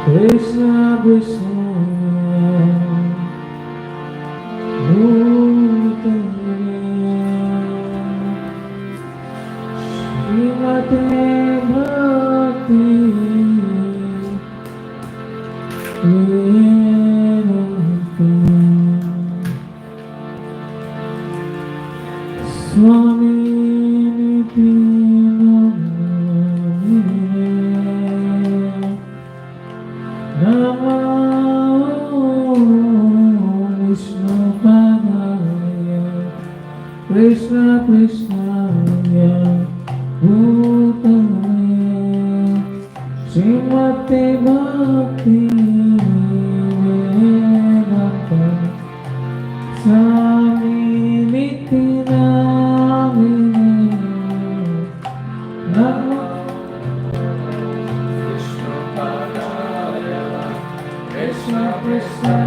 Krishna Krishna Bhutale Srimate Bhakti Vedanta Swami Niti Namo Vishnupadaya Krishna Krishna Bhutale Srimate Bhakti Vedanta Swami Niti Namo Krishna Krishna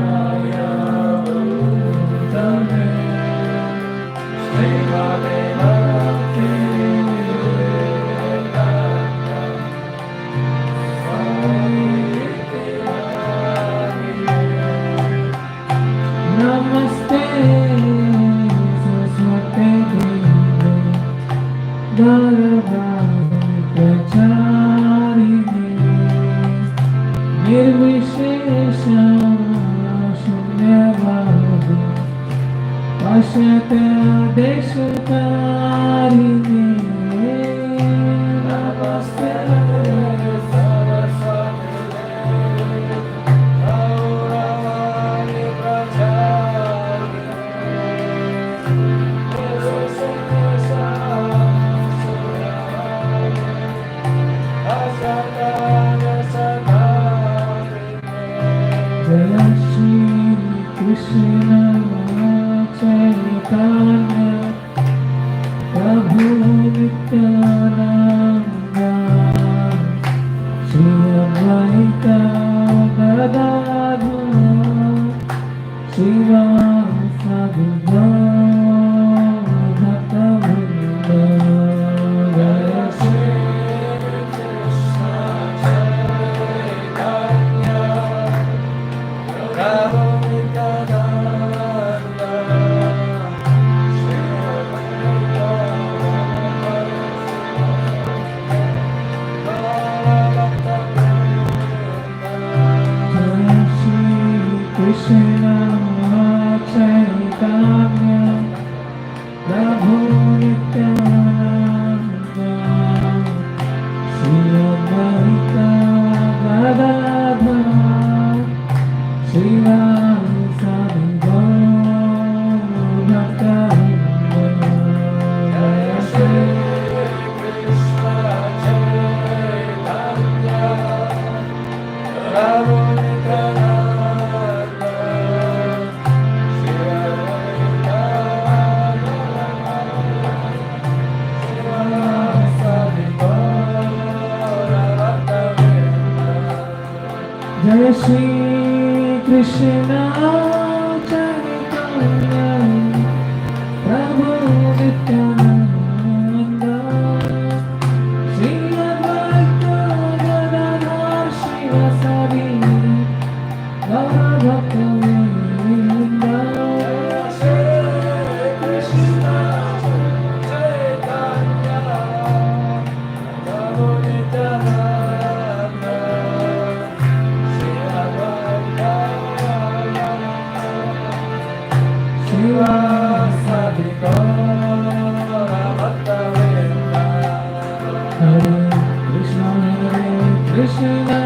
Bhutale Srimate Bhakti Vedanta Swami Namaste Saraswate Devi Gauravani Pracharini Nirvishesha Shunyavadi Pashyata Deshatarini Namaste Saraswati Devi Gauravani Pracharini Nirvishesha Shunyavadi Pashyata Jaya Shri Krishna Chaitanya Prabhu Nityananda Shri Advaita Gadadhara Srivasadi Bhakta-vrinda Jaya Shri Krishna Chaitanya Prabhu Nityananda Shri Advaita Jaya Shri Krishna Chaitanya Prabhu Nityananda Shri Advaita Gadadhara Srivasadi Bhakta-vrinda Jaya Shri Krishna Chaitanya Prabhu Nityananda Shri Advaita Srivasadi Bhakta-vrinda Jaya Shri Krishna Chaitanya Prabhu Nityananda Shri Advaita Gadadhara Srivasadi Bhakta-vrinda Shri Krishna Chaitanya Prabhu Nityananda Shri Advaita Srivasadi Bhakta-vrinda Hare Krishna Krishna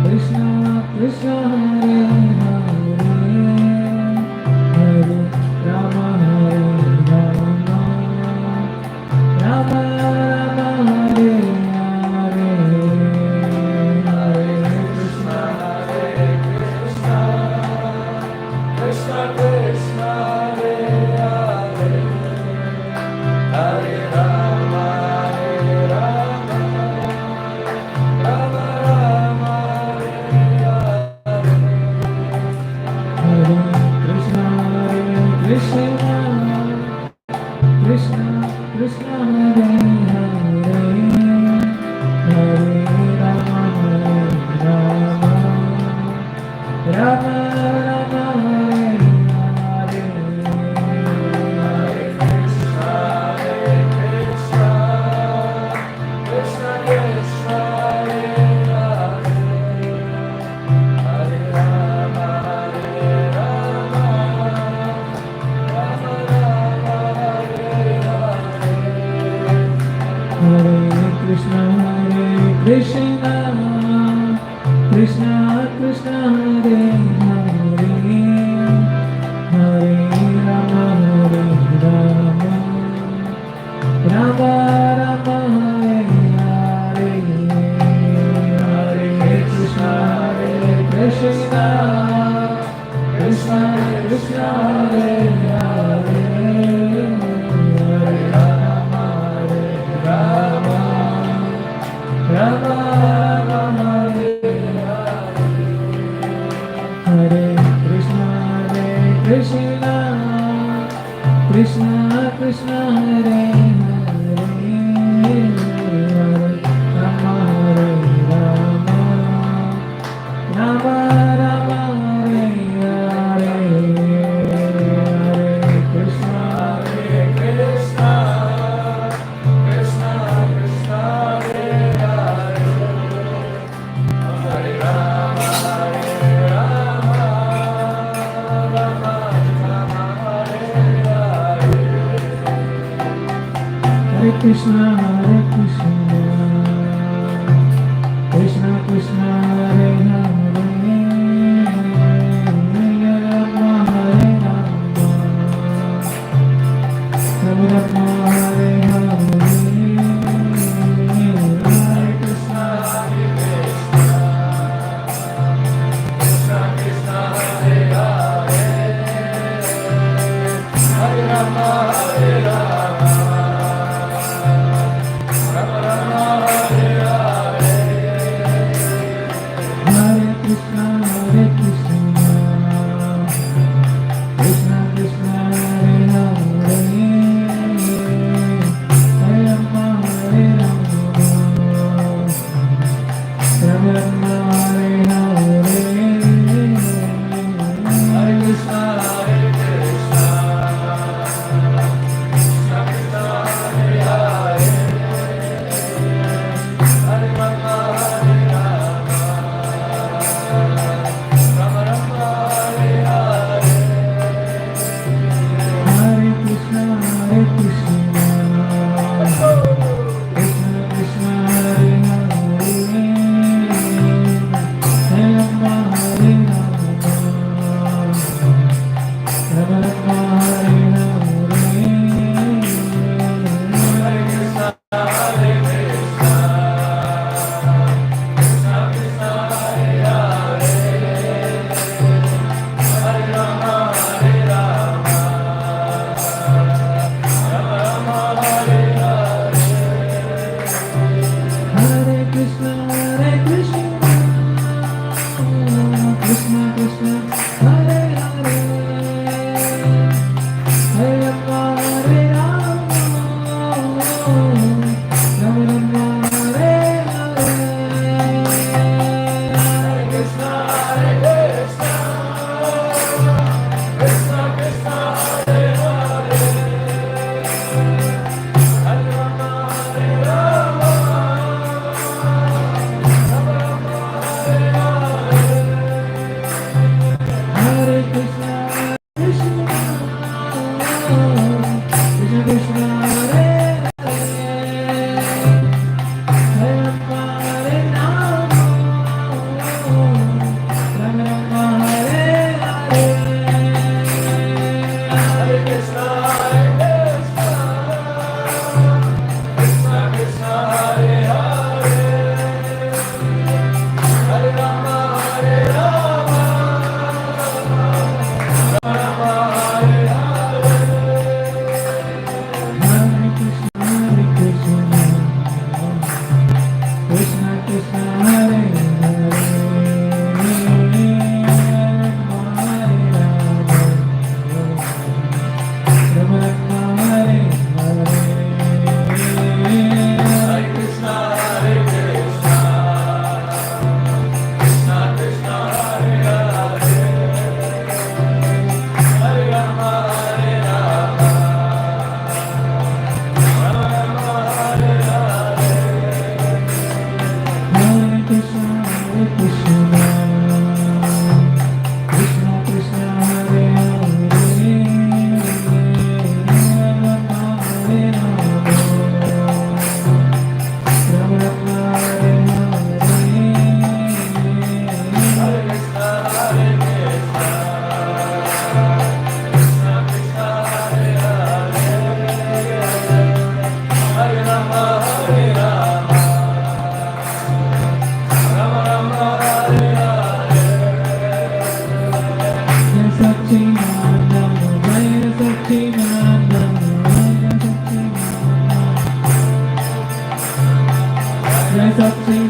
Krishna Krishna Hare Hare Hare Rama Rama Rama Hare Hare Hare Krishna Krishna Krishna Hare Hare Hare Rama Rama Krishna, Krishna, Krishna, Hare Hare, Hare Rama, Hare Rama, Rama Rama, Hare Hare, Hare Krishna, Hare Krishna, Krishna Krishna, Hare Hare, Hare Rama, Hare Rama, Rama Rama, Hare Krishna, Hare Krishna, Krishna Krishna, Hare Hare, Hare Rama, Hare Rama, Rama Rama, Hare Hare, Hare Krishna, Hare Krishna, Krishna Krishna, Hare Hare, Hare Rama, Hare Rama, Rama Rama, Hare Hare, Hare Krishna, Hare Krishna, Krishna Krishna, Hare Hare, Hare Rama, Hare Rama, Rama Rama, Hare Hare, Hare Krishna, Hare Krishna, Krishna Krishna, Hare Hare, Hare Rama, Hare Rama, Rama Rama, Hare Hare, Hare Krishna, Hare Krishna, Krishna Krishna, Hare Hare, Hare Rama, Hare Rama, Rama Rama, Hare Hare, Hare Krishna, Hare Krishna, Krishna Krishna, Hare Hare, Hare Rama, Hare Rama, Rama Rama, Hare Hare, Hare Krishna, Hare Krishna, Krishna Krishna, Hare Hare, Hare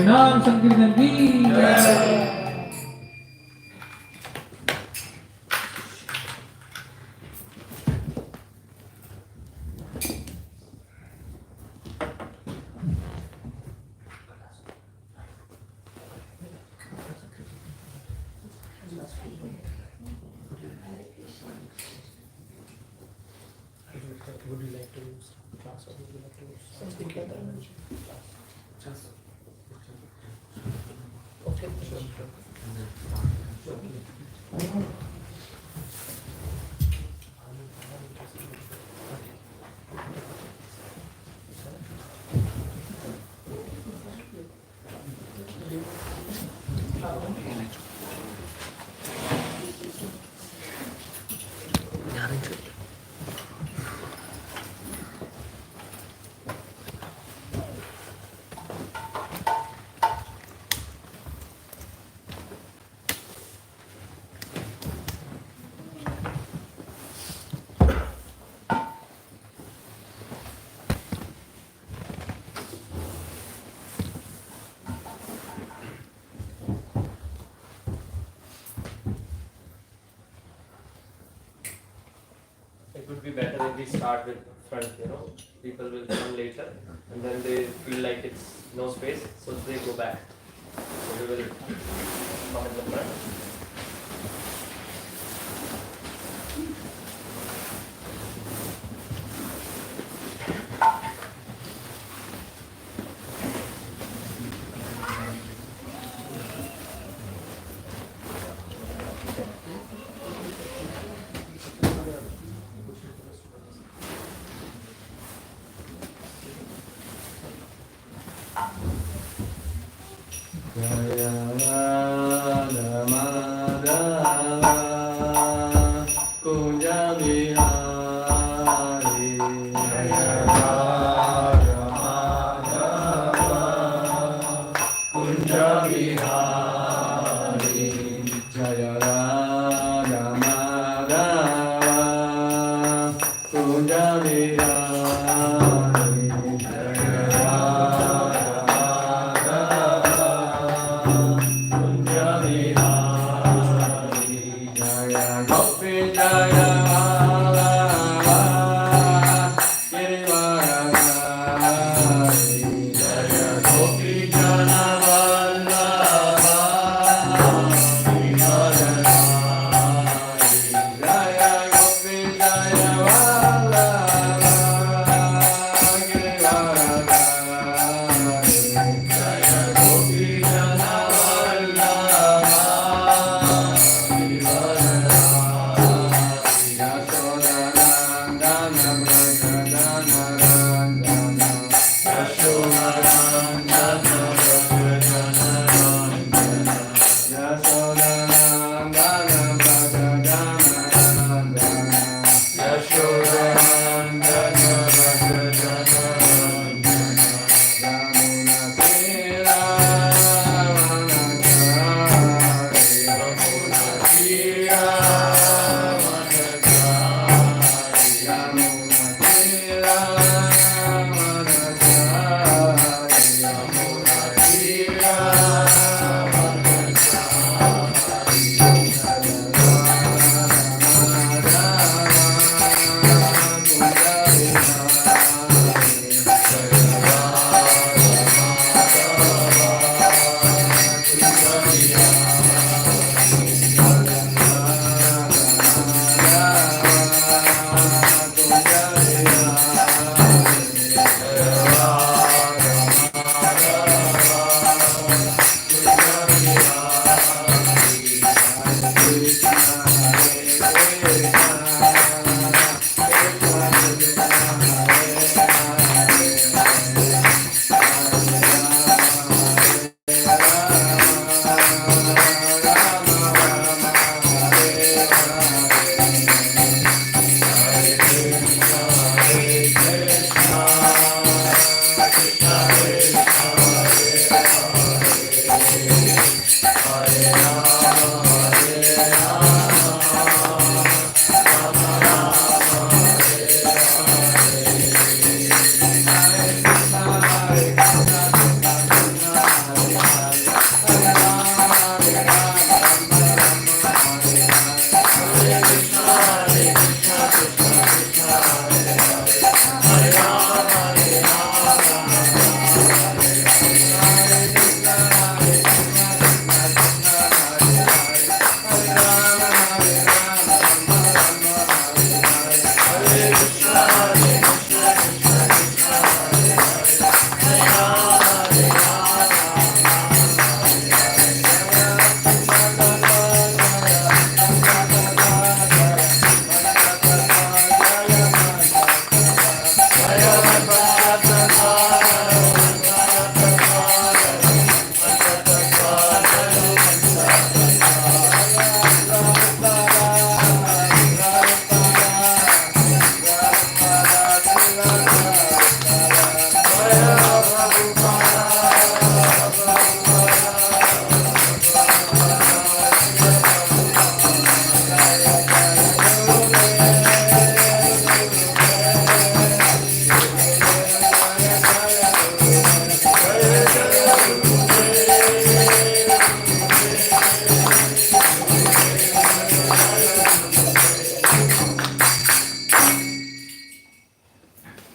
नाम संकीर्तन की Would you like to use class or would you like to use something better? Just okay, sure. It would be better if we start with front, people will come later and then they feel like it's no space, so they go back. So we will come in the front.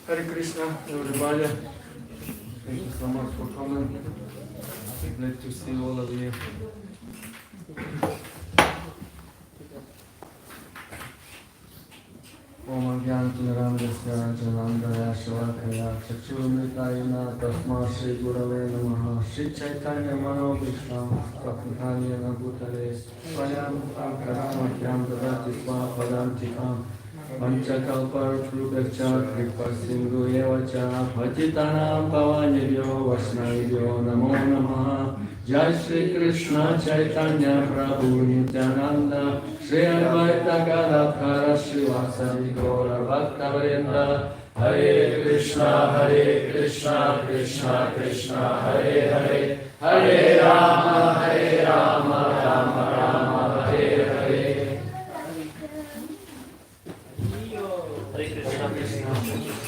Hare Krishna, everybody. Thank you so much for coming. Glad to see all of you. Om Agyantimirandasya Janandaya Shalakaya Chachurmitayana Tasma Shri Gurave Namaha Shri Chaitanya Manobhisham Sapatanyana Bhutale Swayam Ankaramakyam Dadati Swapadantikam Panchakalparuprugacha Kripasindu Evacha Patitanam Pavanibhyo Vaishnavibhyo Namo Namaha Jai Shri Krishna Chaitanya Prabhu Nityananda Shri Advaita Gadadhara Srivasadi Gaura Bhaktavrinda Hare Krishna Krishna Krishna Hare Hare Hare Rama Rama Rama Hare Hare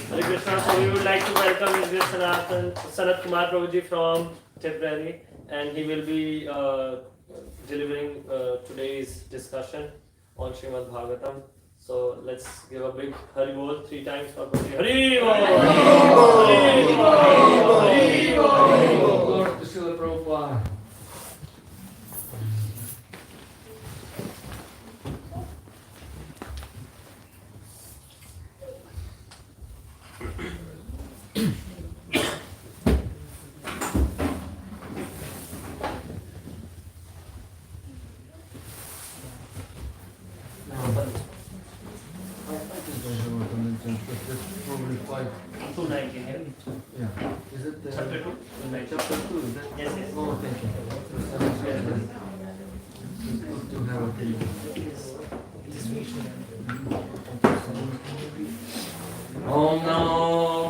Hare Krishna. So we would like to welcome His Sanat Kumar Prabhuji from Tipperary, and he will be delivering today's discussion on Srimad Bhagavatam. So let's give a big Hari Bol 3 times for Prabhuji. Hari Bol! Hari Bol! Hari Bol! Hari Bol! Lord Srila Prabhupada. Probably 219, yeah. Is it Chapter 2? Chapter 2, is that? Yes, yes. Oh, thank you. It's good to have a table. Om Namo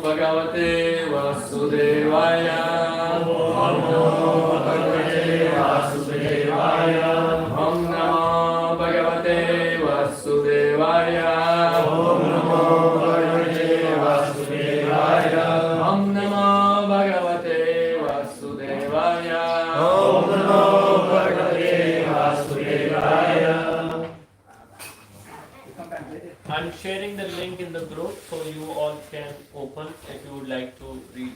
Bhagavate Vasudevaya. Om Namo Bhagavate Vasudevaya. Om Namo Bhagavate Vasudevaya. Om Namo Bhagavate Vasudevaya. Om Namo Bhagavate Vasudevaya. Om Namo Bhagavate Vasudevaya. I'm sharing the link in the group so you all can open if you would like to read.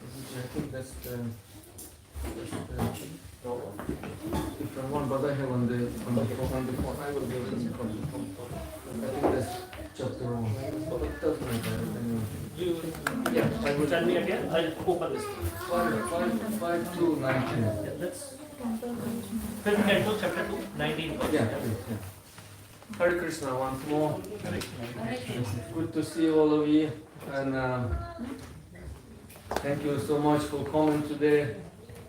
I think that's the No? different one, but I have on the phone. I will give it from the phone. I think that's chapter 1. But it doesn't matter anyway. You tell me again, I'll open this. 5 to 19. Yeah, let's 5th canto, chapter 2, 19 verse. Yeah, please, yeah. Hare Krishna once more. Good to see all of you, and thank you so much for coming today,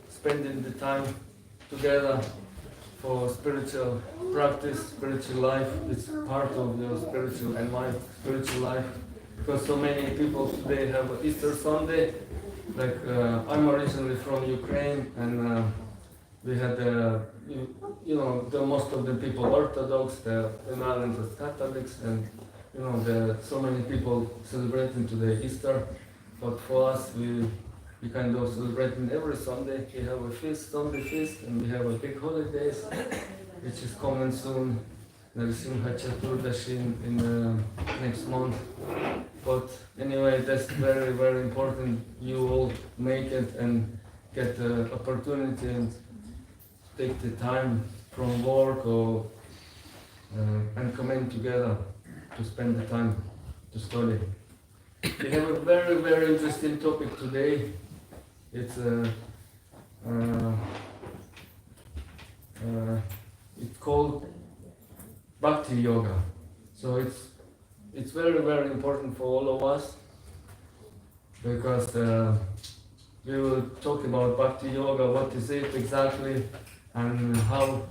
spending the time together for spiritual practice, spiritual life. It's part of your spiritual and my spiritual life, because so many people today have Easter Sunday. Like I'm originally from Ukraine, and we had you know, the most of the people Orthodox, the Ireland Catholics, and you know, so many people celebrating today Easter. But for us, we kind of celebrating every Sunday. We have a feast, Sunday feast, and we have a big holidays, which is coming soon. Narasimha Chaturdashi in next month. But anyway, that's very, very important. You all make it and get the opportunity and take the time from work or and come in together to spend the time to study. We have a very, very interesting topic today. It's it's called Bhakti Yoga. So it's it's very, very important for all of us because we will talk about Bhakti Yoga, what is it exactly, and how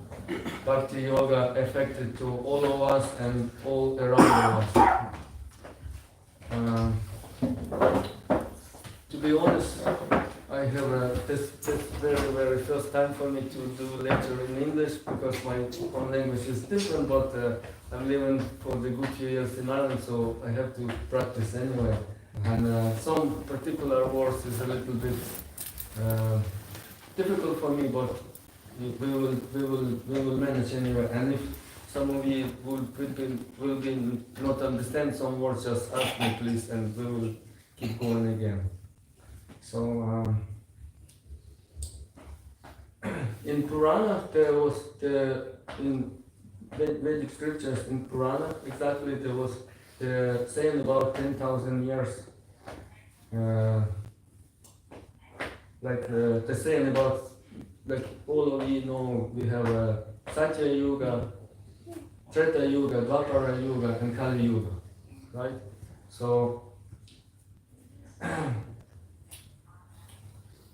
Bhakti Yoga affected to all of us and all around us. To be honest, I have this very, very first time for me to do lecture in English because my own language is different, but I'm living for the good few years in Ireland, so I have to practice anyway. And some particular words is a little bit difficult for me, but we will manage anyway. And if some of you will be not understand some words, just ask me please, and we will keep going again. So in Purana there was in Vedic scriptures in Purana exactly there was the saying about 10,000 years. The saying about, like all of you know, we have a Satya Yuga, Treta Yuga, Dwapara Yuga, and Kali Yuga, right? So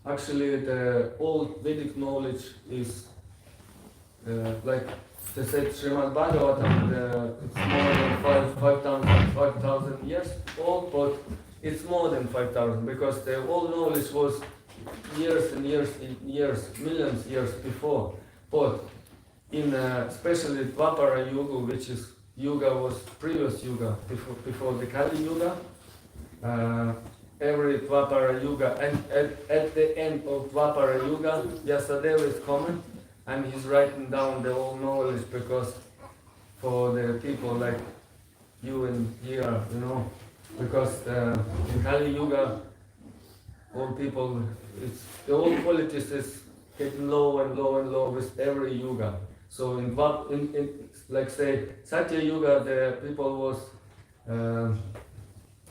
actually the old Vedic knowledge is like they said Srimad Bhagavatam, it's more than 5,000 years old, but it's more than 5,000 because the old knowledge was years and years and years, millions years before. But in especially Dwapara Yuga, which is Yuga was previous Yuga before the Kali Yuga, every Dwapara Yuga, and at the end of Dwapara Yuga, Vyasadeva is coming and he's writing down the old knowledge because for the people like you and here, you know, because in Kali Yuga, all people, it's the old qualities is getting low and low and low with every Yuga. So in like say Satya Yuga, the people was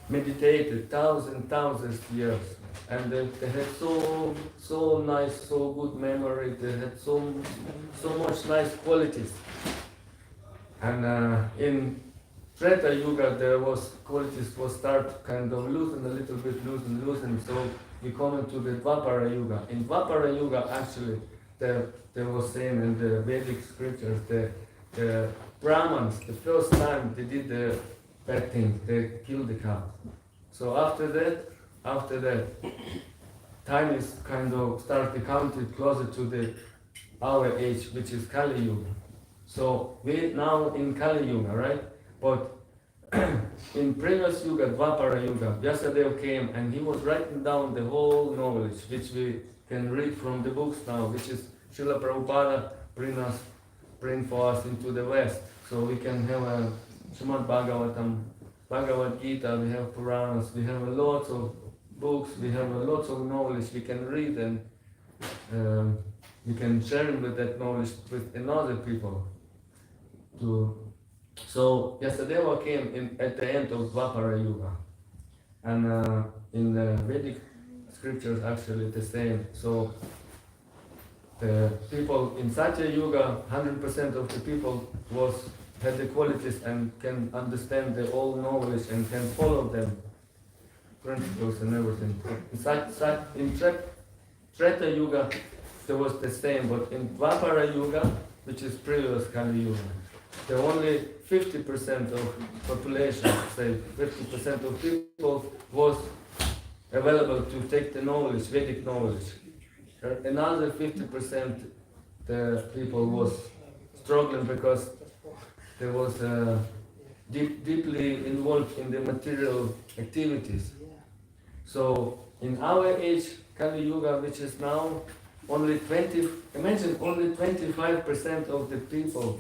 meditated thousands years, and they had so nice, so good memory. They had so much nice qualities. And in Treta Yuga, there was qualities was start kind of losing a little bit, losing. So we come into the Dwapara Yuga. In Dwapara Yuga, actually, there was saying in the Vedic scriptures, the Brahmins, the first time they did the bad things, they killed the cow. So after that, time is kind of started counted closer to our age, which is Kali Yuga. So we now in Kali Yuga, right? But in previous Yuga, Dwapara Yuga, Vyasadeva came and he was writing down the whole knowledge, which we can read from the books now, which is Srila Prabhupada bring for us into the West. So we can have a Srimad Bhagavatam, Bhagavad Gita, we have Puranas, we have lots of books, we have lots of knowledge we can read, and we can share with that knowledge with another people. So Vyasadeva came at the end of Dwapara Yuga, and in the Vedic scriptures actually the same. So the people in Satya Yuga, 100% of the people had the qualities and can understand the old knowledge and can follow them, principles and everything. In Treta Yuga, there was the same, but in Dwapara Yuga, which is previous Kali Yuga, the only 50% of population, say 50% of people was available to take the knowledge, Vedic knowledge. Another 50% the people was struggling because they was deeply involved in the material activities. So in our age, Kali Yuga, which is now only 25% of the people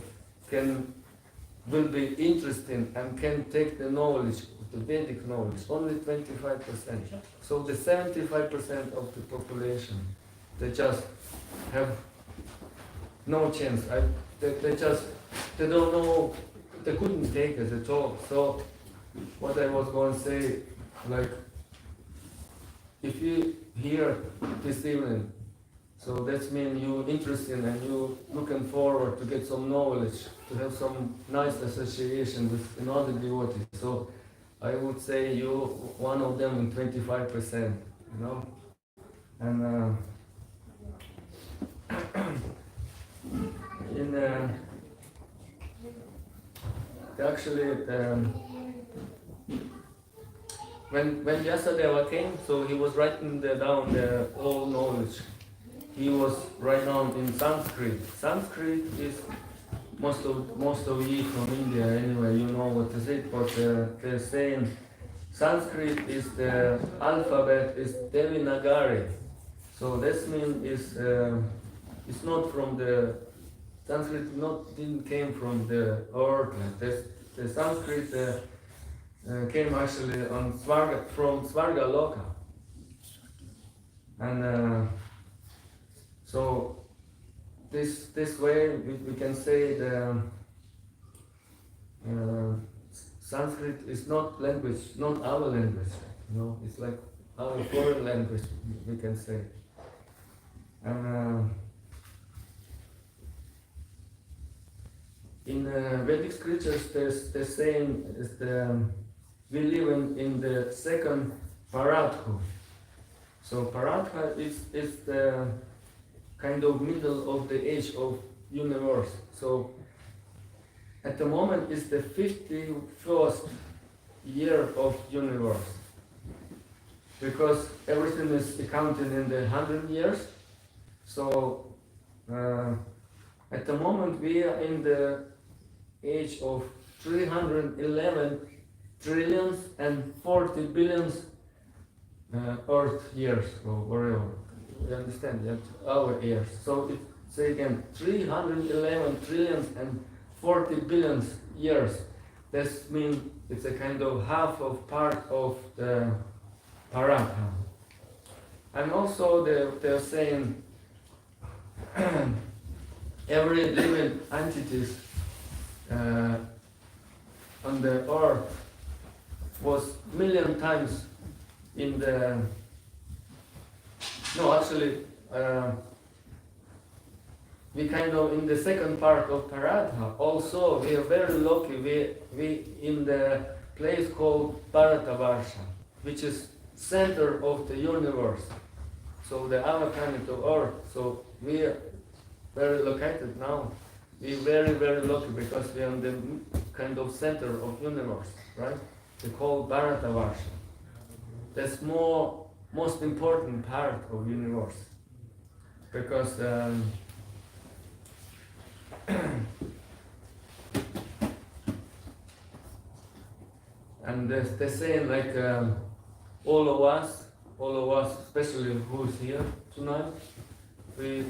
will be interested and can take the knowledge, the Vedic knowledge, only 25%. So the 75% of the population, they just have no chance. They don't know, they couldn't take it at all. So what I was going to say, like, if you hear this evening So that means you interested and you looking forward to get some knowledge, to have some nice association with another devotee. So I would say you one of them in 25%, you know. And in actually when Vyasadeva came, so he was writing down the all knowledge. He was right now in Sanskrit. Sanskrit is most of you from India anyway. You know what is it, but they're saying Sanskrit is the alphabet is Devanagari. So this means is it's not from the Sanskrit didn't came from the earth. Like this. The Sanskrit came actually on from Svarga Loka, and so this way we can say the Sanskrit is not language, not our language. You know, it's like our foreign language, we can say. And in Vedic scriptures, the saying is we live in the second paradha. So paradha is the kind of middle of the age of universe. So at the moment is the 51st year of universe, because everything is accounted in the 100 years. So at the moment we are in the age of 311 trillions and 40 billions Earth years or whatever. You understand? That our years. So it say again 311 trillions and 40 billions years. This means it's a kind of half of part of the paradha. And also they're saying every living entities on the earth was million times in the we kind of in the second part of Paradha. Also we are very lucky, we in the place called Bharatavarsha, which is center of the universe. So the our planet of Earth. So we are very located now. We very, very lucky because we are in the kind of center of universe, right? They call Bharatavarsha. That's most important part of universe, because and they're saying like all of us, especially who's here tonight, we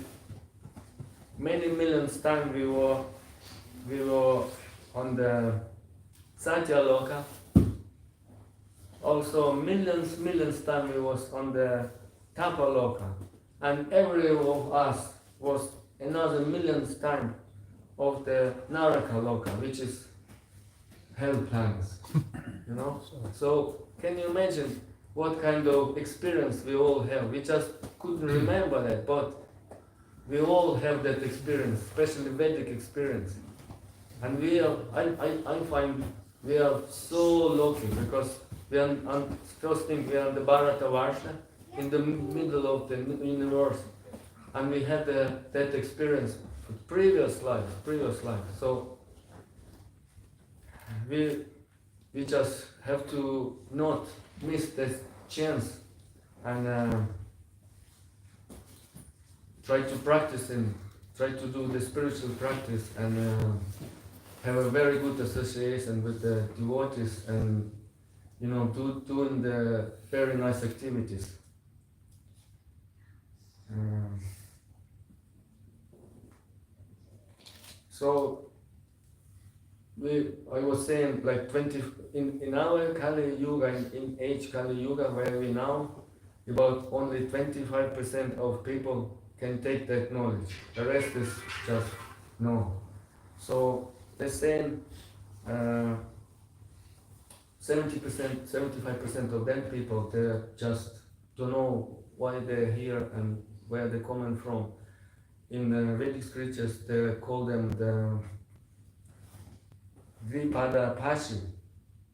many millions time we were on the Satyaloka. Also millions time we was on the Tapaloka, and every of us was another millions time of the Naraka Loka, which is hell planets. You know? So can you imagine what kind of experience we all have? We just couldn't remember that, but we all have that experience, especially Vedic experience. And we are, I find we are so lucky because we are on first thing we are on the Bharatavarsha, in the middle of the universe, and we had that experience previous life. So we just have to not miss that chance and try to practice and try to do the spiritual practice and have a very good association with the devotees and doing the very nice activities. So I was saying like 20 in our Kali Yuga, in age Kali Yuga where we now, about only 25% of people can take that knowledge. The rest is just no. So they're saying 70%, 75% of them people, they just don't know why they're here and where they coming from. In the Vedic scriptures, they call them the Dvipada Pashi.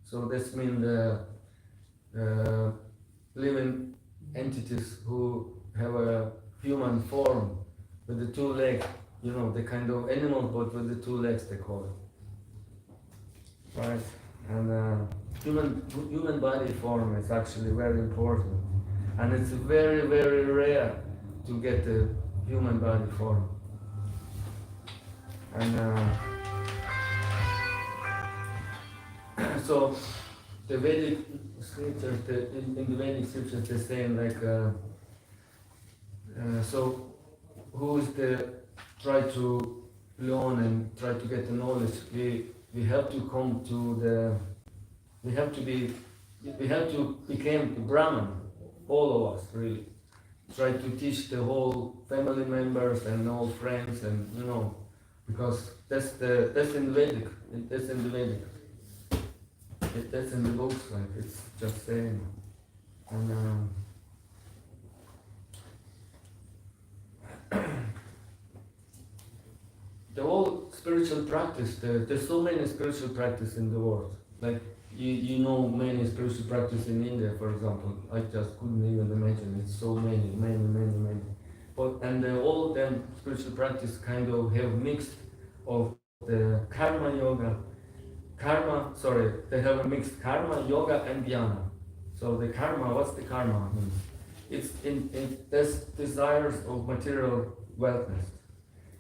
So this means the living entities who have a human form with the two legs, the kind of animals, but with the two legs they call it. Right? And human body form is actually very important. And it's very, very rare to get a human body form. And so the Vedic scriptures, in the Vedic scriptures, they're saying like, so who is the try to learn and try to get the knowledge? We have to come to the, we have to become Brahman, all of us really. Try to teach the whole family members and all friends, and because that's in Vedic. That's in the Vedic. That's in the books, like it's just saying. And the whole spiritual practice, there's so many spiritual practice in the world. Like you know many spiritual practice in India, for example. I just couldn't even imagine. It's so many. But all them spiritual practice kind of have mixed of the karma yoga. They have a mixed karma, yoga, and dhyana. So the karma, what's the karma mean? It's there's desires of material wealthness.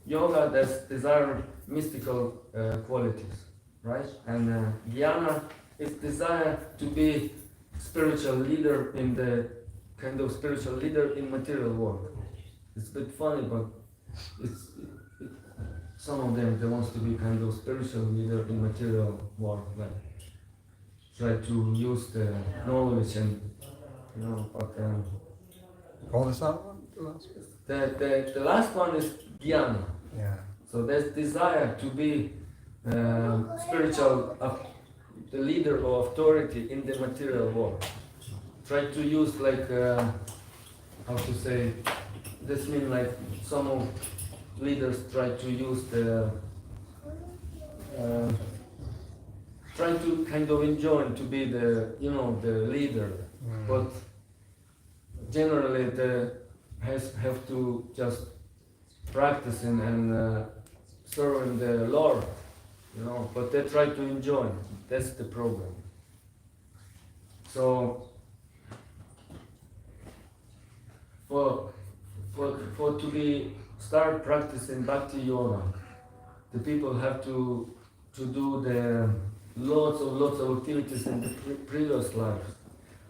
Yoga, there's desire mystical qualities, right? And dhyana is desire to be spiritual leader in the kind of spiritual leader in material world. It's a bit funny, but some of them they wants to be kind of spiritual leader in material world, like try to use the knowledge and but What was that one? the last one is dhyana. Yeah. So there's desire to be spiritual, the leader or authority in the material world. Try to use like how to say. This means like some of leaders try to use the try to kind of enjoy to be the the leader, but generally they have to just practicing and serving the Lord, but they try to enjoy. That's the problem. So for to be start practicing bhakti yoga, the people have to do the lots of activities in the previous lives.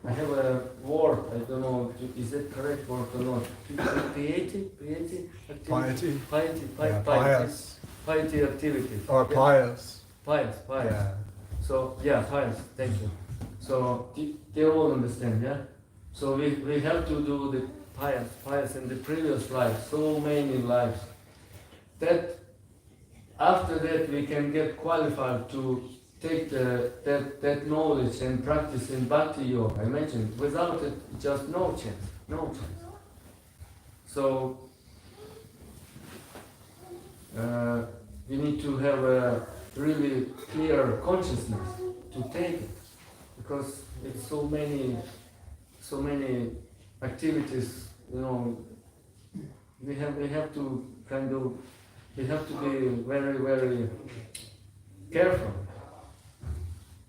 I have a word, I don't know, is it correct word or not? Piety activity? Piety activity. Or pious. Pious. Yeah. So, pious, thank you. So, they all understand, yeah? So we have to do the pious in the previous life, so many lives. That after that we can get qualified to take that knowledge and practice in bhakti yoga. I mentioned without it, just no chance. So we need to have a really clear consciousness to take it, because it's so many activities. We have to be very, very careful.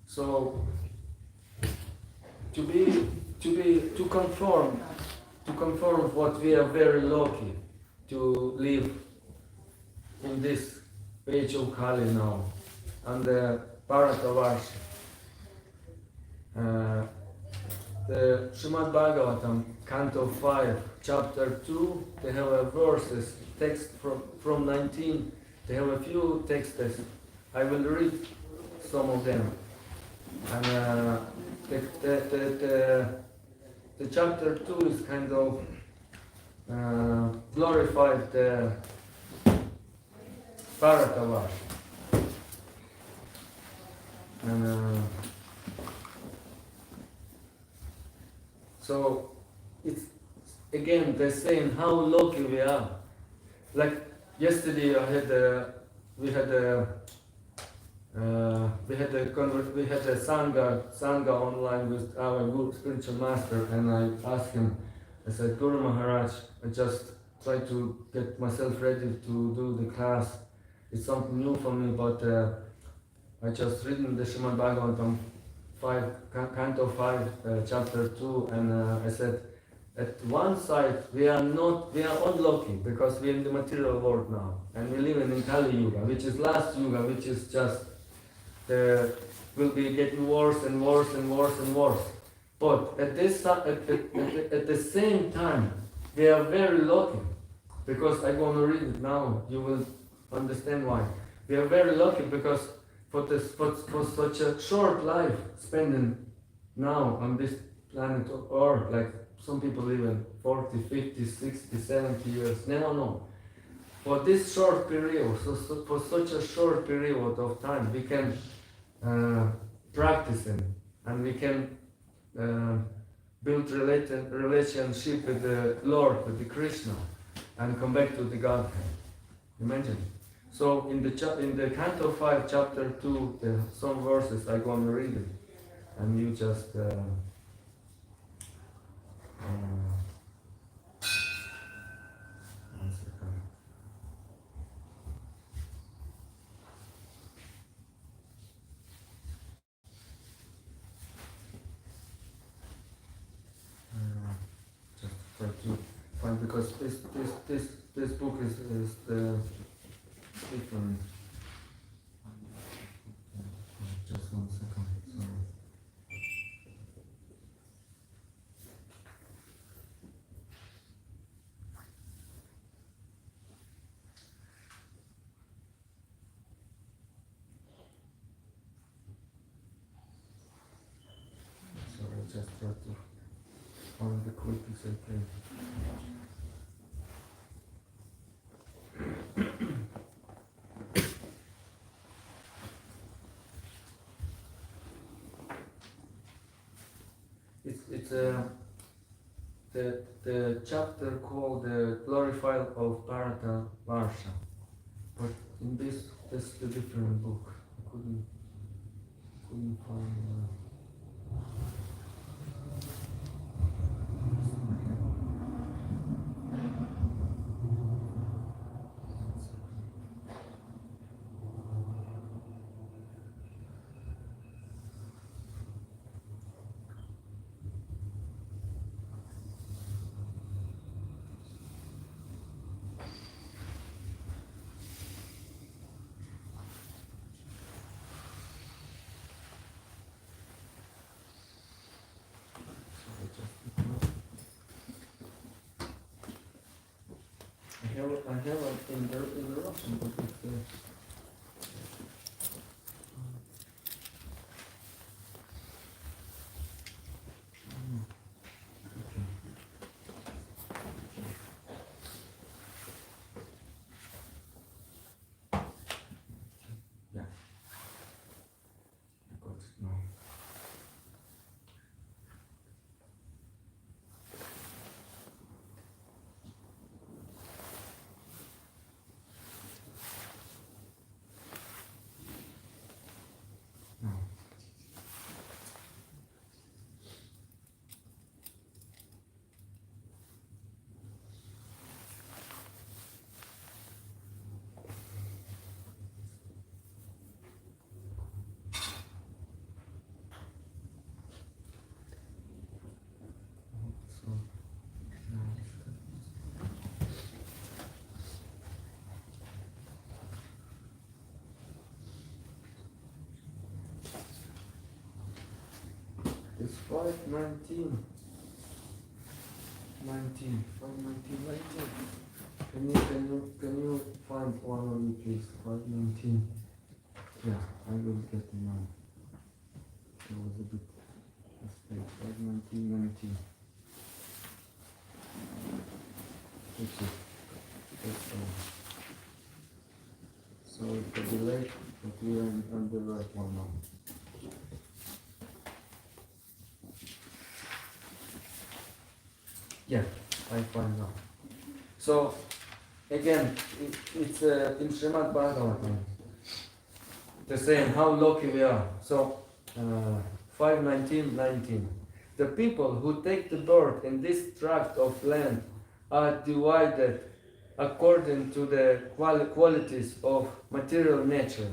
So to conform what we are very lucky to live in this age of Kali now, and the Bharatavarsha. The Srimad Bhagavatam, Canto 5, Chapter 2, they have a verses, text from 19, they have a few texts. I will read some of them. And the chapter 2 is kind of glorified the Bharatavarsha. And so again, they're saying how lucky we are. Like yesterday, we had a sangha online with our guru, spiritual master, and I asked him. I said, Guru Maharaj, I just try to get myself ready to do the class. It's something new for me, but I just reading the Srimad Bhagavatam 5, chapter 2, and I said, at one side we are unlucky because we are in the material world now, and we live in Kali Yuga, which is last Yuga, which is just will be getting worse and worse and worse and worse. But at the same time, we are very lucky, because I'm going to read it now. You will understand why. We are very lucky because for such a short life spending now on this planet Earth, like some people live in 40, 50, 60, 70 years. No. For this short period, for such a short period of time, we can practice it, and we can build relationship with the Lord, with the Krishna, and come back to the Godhead. Imagine. So in the Canto 5, chapter 2, some verses I'm going to read it, and you just one second. Just try to find, because this book is different. Just one second. Sorry. Sorry, I just try to find the quickest I can. It's the chapter called the Glorified of Bharata Varsha, but in this is a different book. I couldn't find. I have it in the Russian book. Yeah, I got it now. It's 519. 19. 519. Can you find one of you, please? 519. Yeah, I will get the now. There was a bit mistake. 519. That's it. That's all. Sorry for the delay, but we are on the right one now. Yeah, I find now. So again, it's in Srimad Bhagavatam. The saying how lucky we are. So 5:19:19. The people who take the birth in this tract of land are divided according to the qualities of material nature,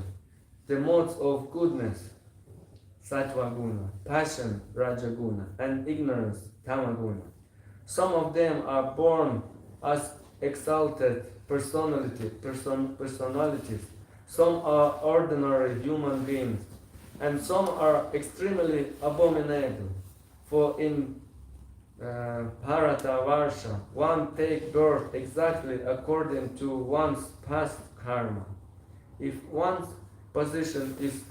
the modes of goodness, sattva guna, passion, raja guna, and ignorance, tama guna. Some of them are born as exalted personalities. Some are ordinary human beings, and some are extremely abominable. For in Bharata Varsha, one take birth exactly according to one's past karma. If one's position is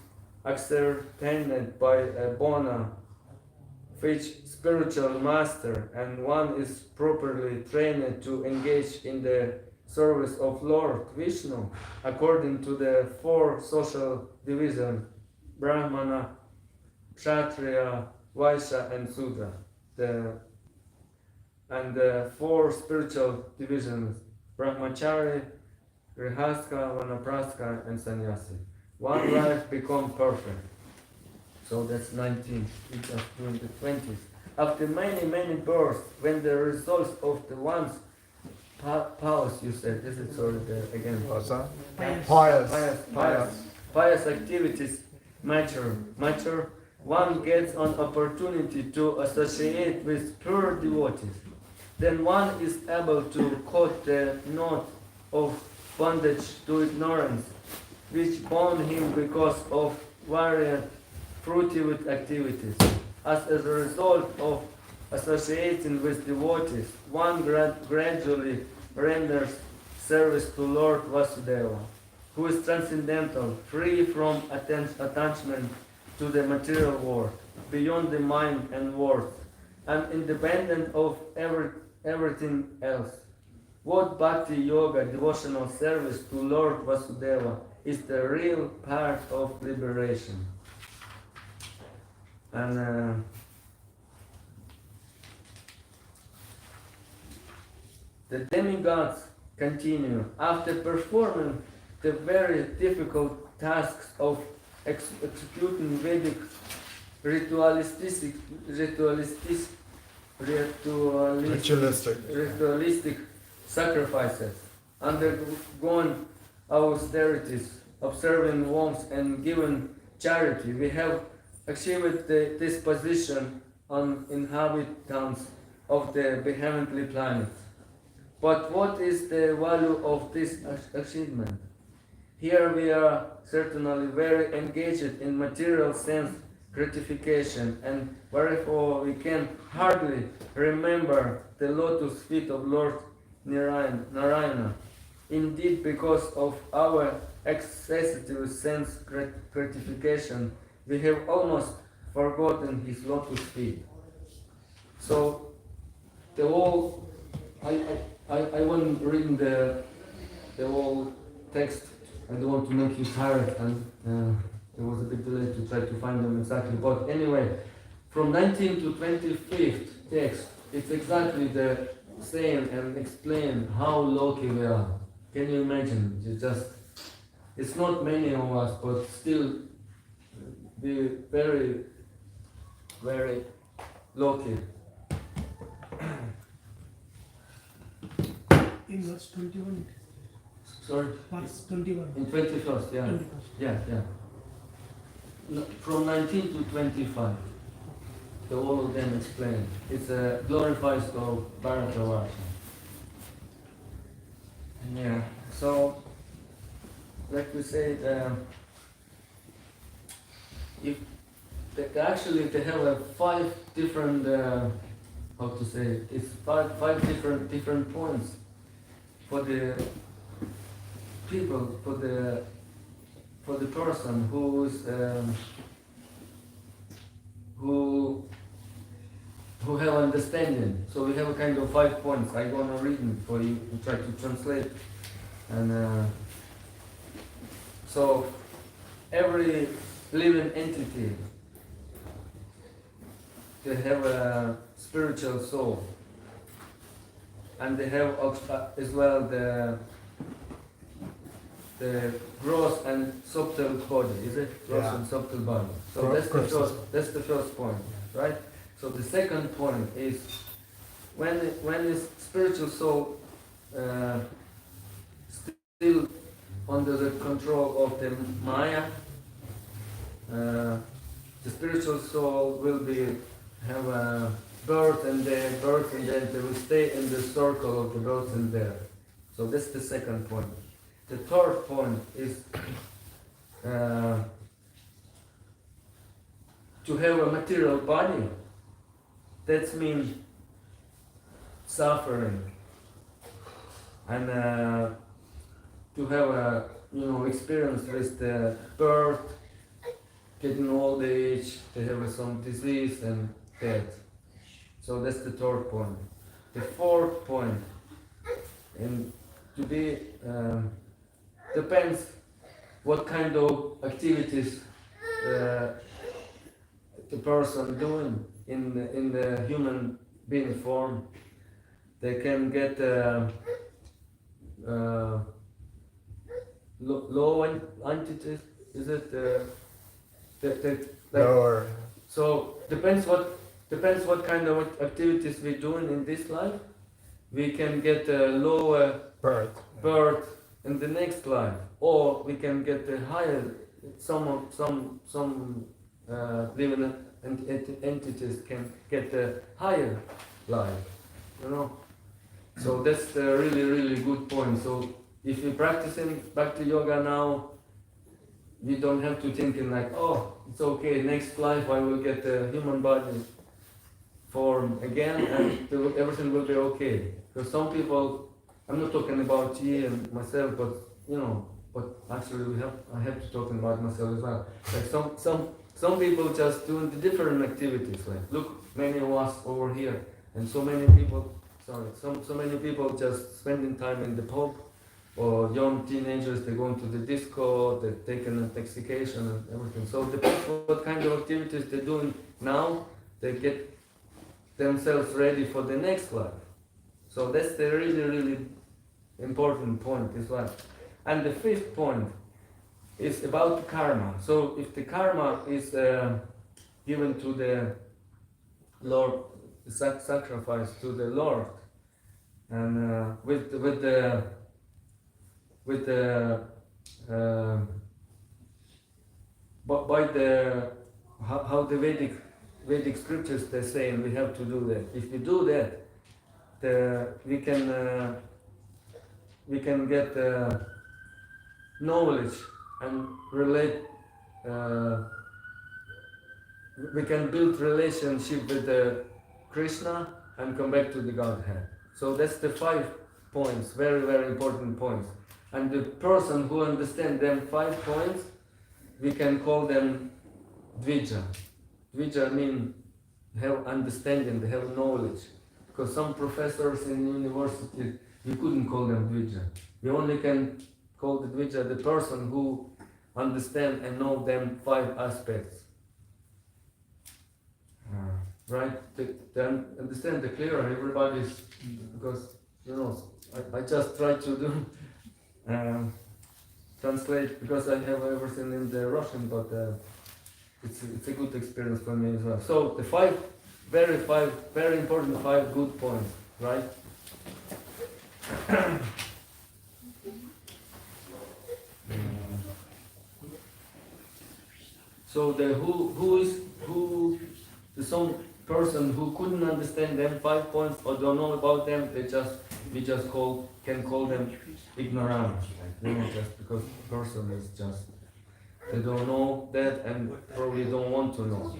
ascertained by a bona fide spiritual master, and one is properly trained to engage in the service of Lord Vishnu according to the four social divisions, Brahmana, Kshatriya, Vaishya, and Sudra. And the four spiritual divisions, Brahmachari, Grihastha, Vanaprastha, and Sannyasi. One life become perfect. So that's 19, each of during the 20s. After many births, when the results of the one's pious, you said, this is sorry again. What's that? Pious. Pious activities mature, one gets an opportunity to associate with pure devotees. Then one is able to cut the knot of bondage to ignorance, which bound him because of varied fruitive activities. As a result of associating with devotees, one gradually renders service to Lord Vasudeva, who is transcendental, free from attachment to the material world, beyond the mind and worth, and independent of everything else. What bhakti yoga, devotional service to Lord Vasudeva, is the real path of liberation. And the demigods continue. After performing the very difficult tasks of executing Vedic ritualistic sacrifices, undergone austerities, observing warmth, and given charity, we have achieved this position on inhabitants of the heavenly planets. But what is the value of this achievement? Here we are certainly very engaged in material sense gratification, and therefore we can hardly remember the lotus feet of Lord Narayana. Indeed, because of our excessive sense gratification, we have almost forgotten his lotus feet. So the whole, I wasn't reading the whole text. I don't want to make you tired, and there was a big delay to try to find them exactly. But anyway, from 19th to 25th text, it's exactly the saying and explain how lucky we are. Can you imagine? It's not many of us, but still be very, very lucky. In verse 21. Sorry? Verse 21. In 21st, yeah. 21st. Yeah. No, from 19 to 25. The all of them explain. It's a glorified of Bharatavarsha. Yeah. So, like we said, if they have 5 different it's five different points for the people, for the person who's who have understanding. So we have a kind of 5 points. I'm gonna read them for you and try to translate. And so every living entity, they have a spiritual soul. and they have as well the gross and subtle body, is it? Gross Yeah. and subtle body. So Gross. that's the first point, right? So the second point is when is spiritual soul still under the control of the Maya, the spiritual soul will have a birth and then they will stay in the circle of the birth and death. So that's the second point. The third point is to have a material body. That means suffering, and to have a experience with the birth, getting old age, to have some disease and death. So that's the third point. The fourth point, and to be depends what kind of activities the person doing in the human being form. They can get low entities. Is it like, Lower. so depends what kind of activities we're doing in this life. We can get a lower birth in the next life, or we can get a higher. Some living entities can get a higher life, So that's a really good point. So if you're practicing Bhakti Yoga now, you don't have to thinking like, oh, it's okay, next life I will get a human body form again and everything will be okay. Because some people, I'm not talking about you and myself, but but actually I have to talk about myself as well. Like some people just doing the different activities. Like look, many of us over here, and so many people just spending time in the pub, or young teenagers, they're going to the disco, they're taking intoxication and everything. So depends what kind of activities they're doing now, they get themselves ready for the next life. So that's the really important point as well. And the fifth point is about karma. So if the karma is given to the Lord, sacrifice to the Lord, and with the by the how the Vedic scriptures they're saying we have to do that. If we do that, we can get knowledge and relate. We can build relationship with Krishna and come back to the Godhead. So that's the 5 points, very important points. And the person who understands them 5 points, we can call them Dvija. Dvija means have understanding, they have knowledge. Because some professors in university, you couldn't call them Dvija. You only can call the Dvija the person who understand and know them 5 aspects. Right? They understand the clearer everybody's, because I just try to do translate because I have everything in the Russian, but it's a good experience for me as well. So the 5 very important 5 good points, right? So the some person who couldn't understand them 5 points or don't know about them, we can call them ignorant, just because the person is just they don't know that and probably don't want to know.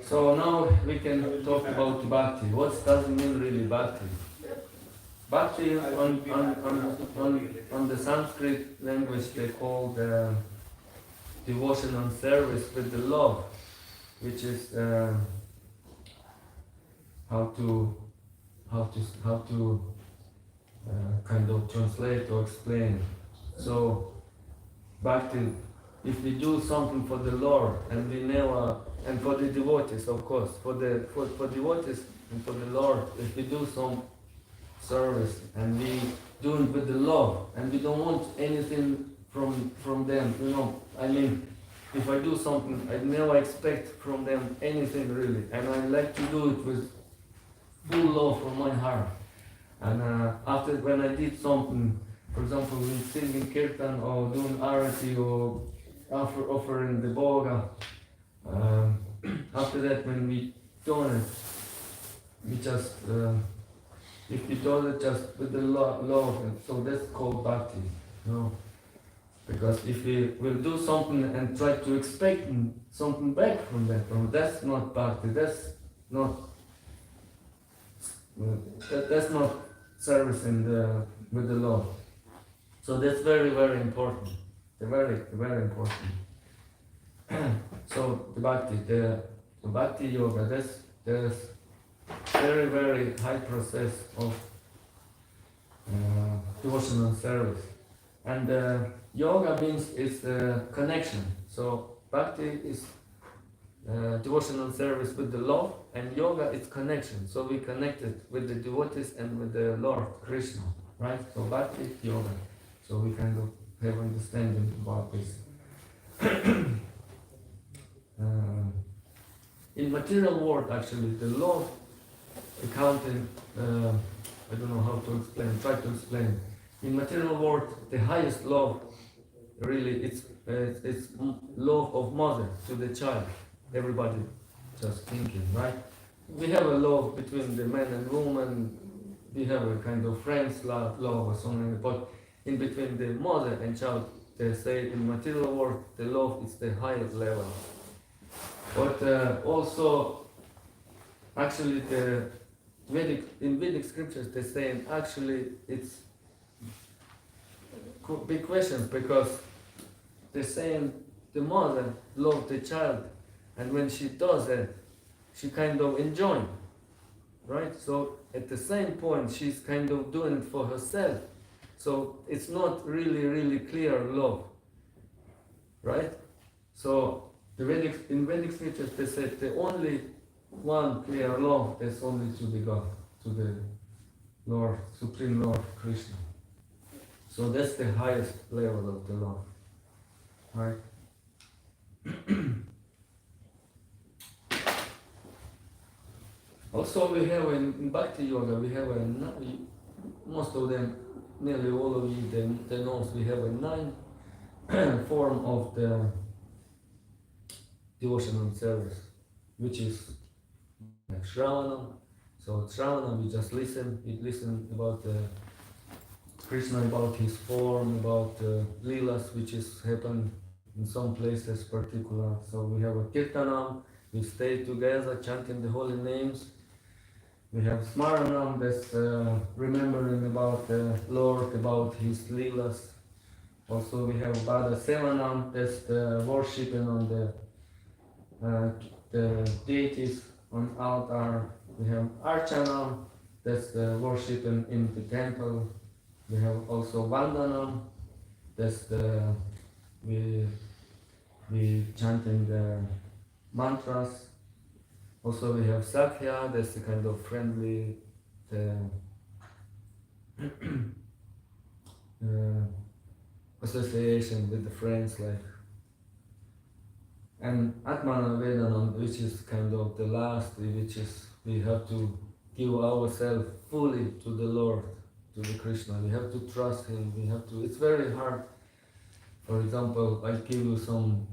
So now we can talk about bhakti. What does it mean really bhakti? Bhakti on the Sanskrit language they call the devotion and service with the love, which is how to kind of translate or explain. So bhakti, if we do something for the Lord and we never and for the devotees, of course, for devotees and for the Lord, if we do some service and we do it with the love and we don't want anything from them, I mean, if I do something, I never expect from them anything really, and I like to do it with full love from my heart. And after when I did something, for example, when singing kirtan or doing arati or offering the bhoga, after that when we done it, we just if we do it just with the love, and so that's called bhakti, because if we will do something and try to expect something back from that, that's not bhakti, that's not service with the Lord. So that's very, very important. Very, very important. So the bhakti yoga, there's very, very high process of devotional service. And yoga means it's connection. So bhakti is devotional service with the Lord, and yoga is connection. So we connected with the devotees and with the Lord Krishna, right? So bhakti is yoga. So we kind of have understanding about this. In material world, actually, the law accounting, I don't know how to explain, try to explain. In material world, the highest law, really, it's law of mother to the child. Everybody just thinking, right? We have a law between the man and woman. We have a kind of friends law or something, but in between the mother and child, they say in material world, the law is the highest level. But also, actually, in Vedic scriptures, they say actually it's big questions, because they're saying the mother loves the child, and when she does it, she kind of enjoys, right? So at the same point, she's kind of doing it for herself. So it's not really clear love, right? So in Vedic scriptures, they said the only one clear love is only to the God, to the Lord, Supreme Lord Krishna. So that's the highest level of the love, right? Also, we have in Bhakti Yoga, we have most of them, nearly all of you, they know we have a 9 form of the devotional service, which is like Shravana. So Shravana, we just listen about Krishna, about his form, about Leelas, which is happen in some places particular. So we have a Kirtanam, we stay together chanting the holy names. We have Smaranam, that's remembering about the Lord, about his Leelas. Also we have Bada Sevanam, that's the worshipping on the deities on altar. We have Archanam, that's the worshipping in the temple. We have also Vandanam, that's the we chanting the mantras. Also we have Sakhya, that's the kind of friendly association with the friends, like. And Atmana Vedanam, which is kind of the last, which is we have to give ourselves fully to the Lord, to the Krishna. We have to trust him. We have to. It's very hard. For example, I'll give you some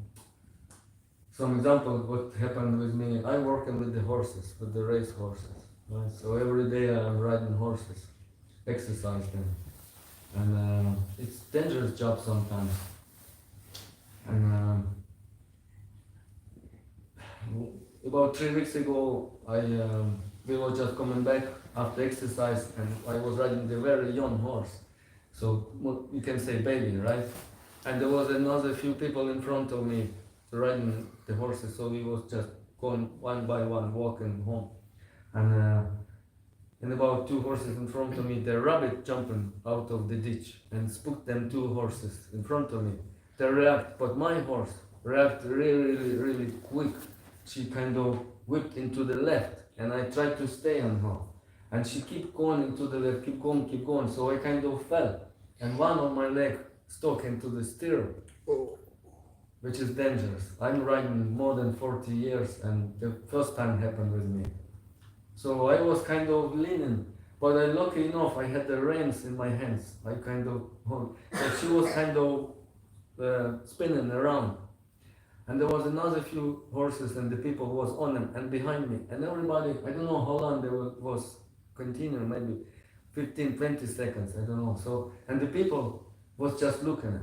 examples what happened with me. I'm working with the horses, with the race horses. Right? So every day I'm riding horses, exercise them, and it's dangerous job sometimes. And about 3 weeks ago, we were just coming back after exercise, and I was riding the very young horse, so you can say baby, right? And there was another few people in front of me riding the horses, so we was just going one by one, walking home. And about 2 horses in front of me, the rabbit jumping out of the ditch and spooked them 2 horses in front of me. They react, but my horse react really quick, she kind of whipped into the left, and I tried to stay on her, and she keep going into the left, keep going. So I kind of fell, and one of my leg stuck into the stirrup, which is dangerous. I'm riding more than 40 years, and the first time happened with me. So I was kind of leaning, but lucky enough, I had the reins in my hands. I kind of, so she was kind of spinning around. And there was another few horses, and the people was on them and behind me. And everybody, I don't know how long they was continuing, maybe 15, 20 seconds, I don't know. So, and the people was just looking at.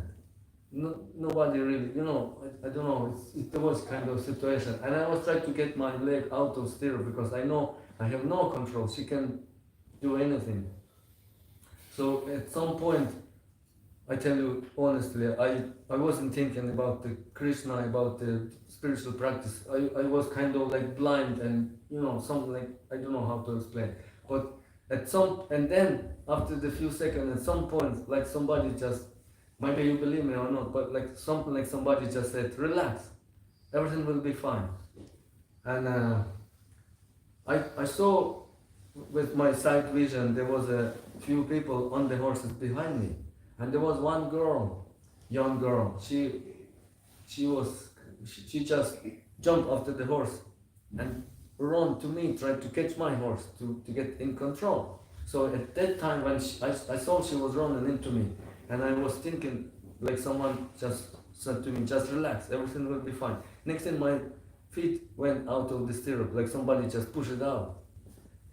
Nobody really, I don't know, it was kind of situation. And I was trying to get my leg out of stirrup because I know I have no control. She can do anything. So at some point, I tell you honestly, I wasn't thinking about the Krishna, about the spiritual practice. I was kind of like blind and, something like, I don't know how to explain. But and then after the few seconds, at some point, like somebody just, maybe you believe me or not, but like something like somebody just said, relax, everything will be fine. And I saw with my sight vision, there was a few people on the horses behind me. And there was one girl, young girl, she just jumped after the horse and ran to me, tried to catch my horse to get in control. So at that time when I saw she was running into me, and I was thinking, like someone just said to me, just relax, everything will be fine. Next thing my feet went out of the stirrup, like somebody just pushed it out.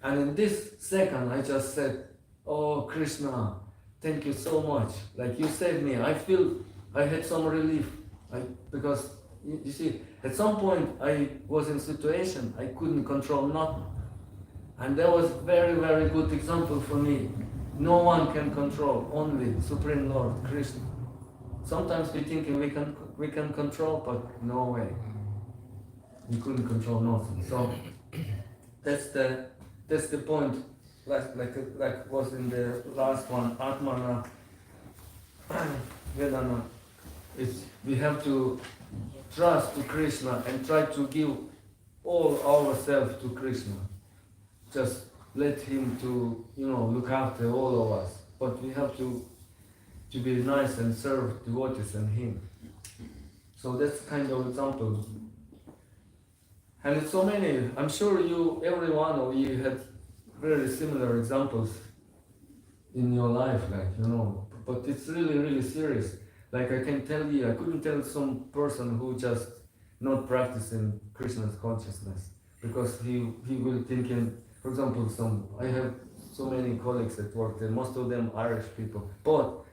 And in this second I just said, oh Krishna, thank you so much. Like you saved me. I feel I had some relief. Because you see, at some point I was in a situation I couldn't control nothing. And that was very, very good example for me. No one can control, only Supreme Lord Krishna. Sometimes we think we can control, but no way. We couldn't control nothing. So that's the point. Like was in the last one, Atmana Vedana, is we have to trust to Krishna and try to give all ourselves to Krishna. Just let him to look after all of us. But we have to be nice and serve devotees and him. So that's kind of example. And it's so many. I'm sure every one of you had very similar examples in your life, but it's really, really serious. Like I can tell you, I couldn't tell some person who just not practicing Krishna's consciousness, because he will thinking, for example, I have so many colleagues at work, and most of them Irish people, but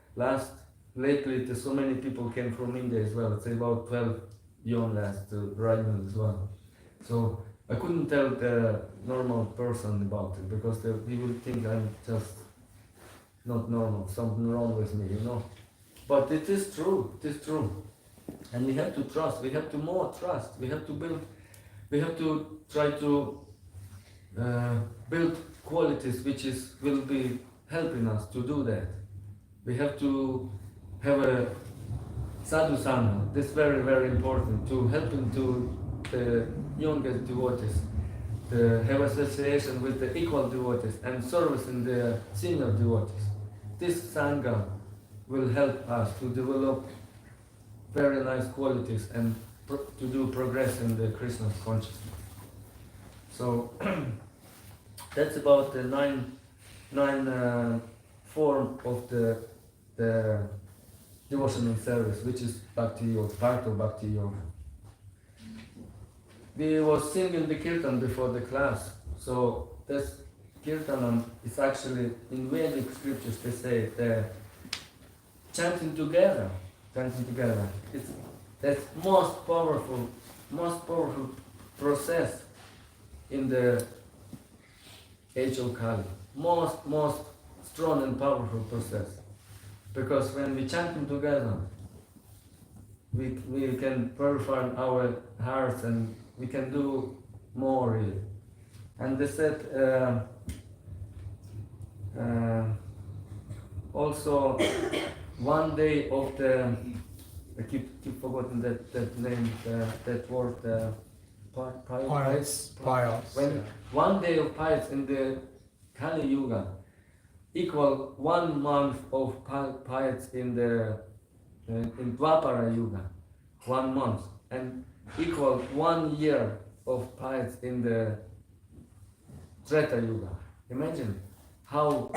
lately there's so many people came from India as well. It's about 12 young lads to Rajman as well. So I couldn't tell the normal person about it, because he would think I'm just not normal, something wrong with me, But it is true, And we have to trust, we have to more trust, we have to try to build qualities which will be helping us to do that. We have to have a sadhu sangha. That's very, very important, to help into the youngest devotees, have association with the equal devotees and service in the senior devotees. This sangha will help us to develop very nice qualities and to do progress in the Krishna's consciousness. So that's about the nine form of the devotional service, which is Bhakti Yoga, part of Bhakti Yoga. We was singing the kirtan before the class, so this kirtan is actually in Vedic scriptures. They say the chanting together. That's most powerful process in the age of Kali. Most strong and powerful process, because when we chanting together, we can purify our hearts and we can do more really. And they said also one day of the, I keep forgetting that name, that word, Piles. When Yeah. 1 day of piles in the Kali Yuga equal 1 month of piles in the in Dwapara Yuga, 1 month, and equal 1 year of piles in the Treta Yuga. Imagine how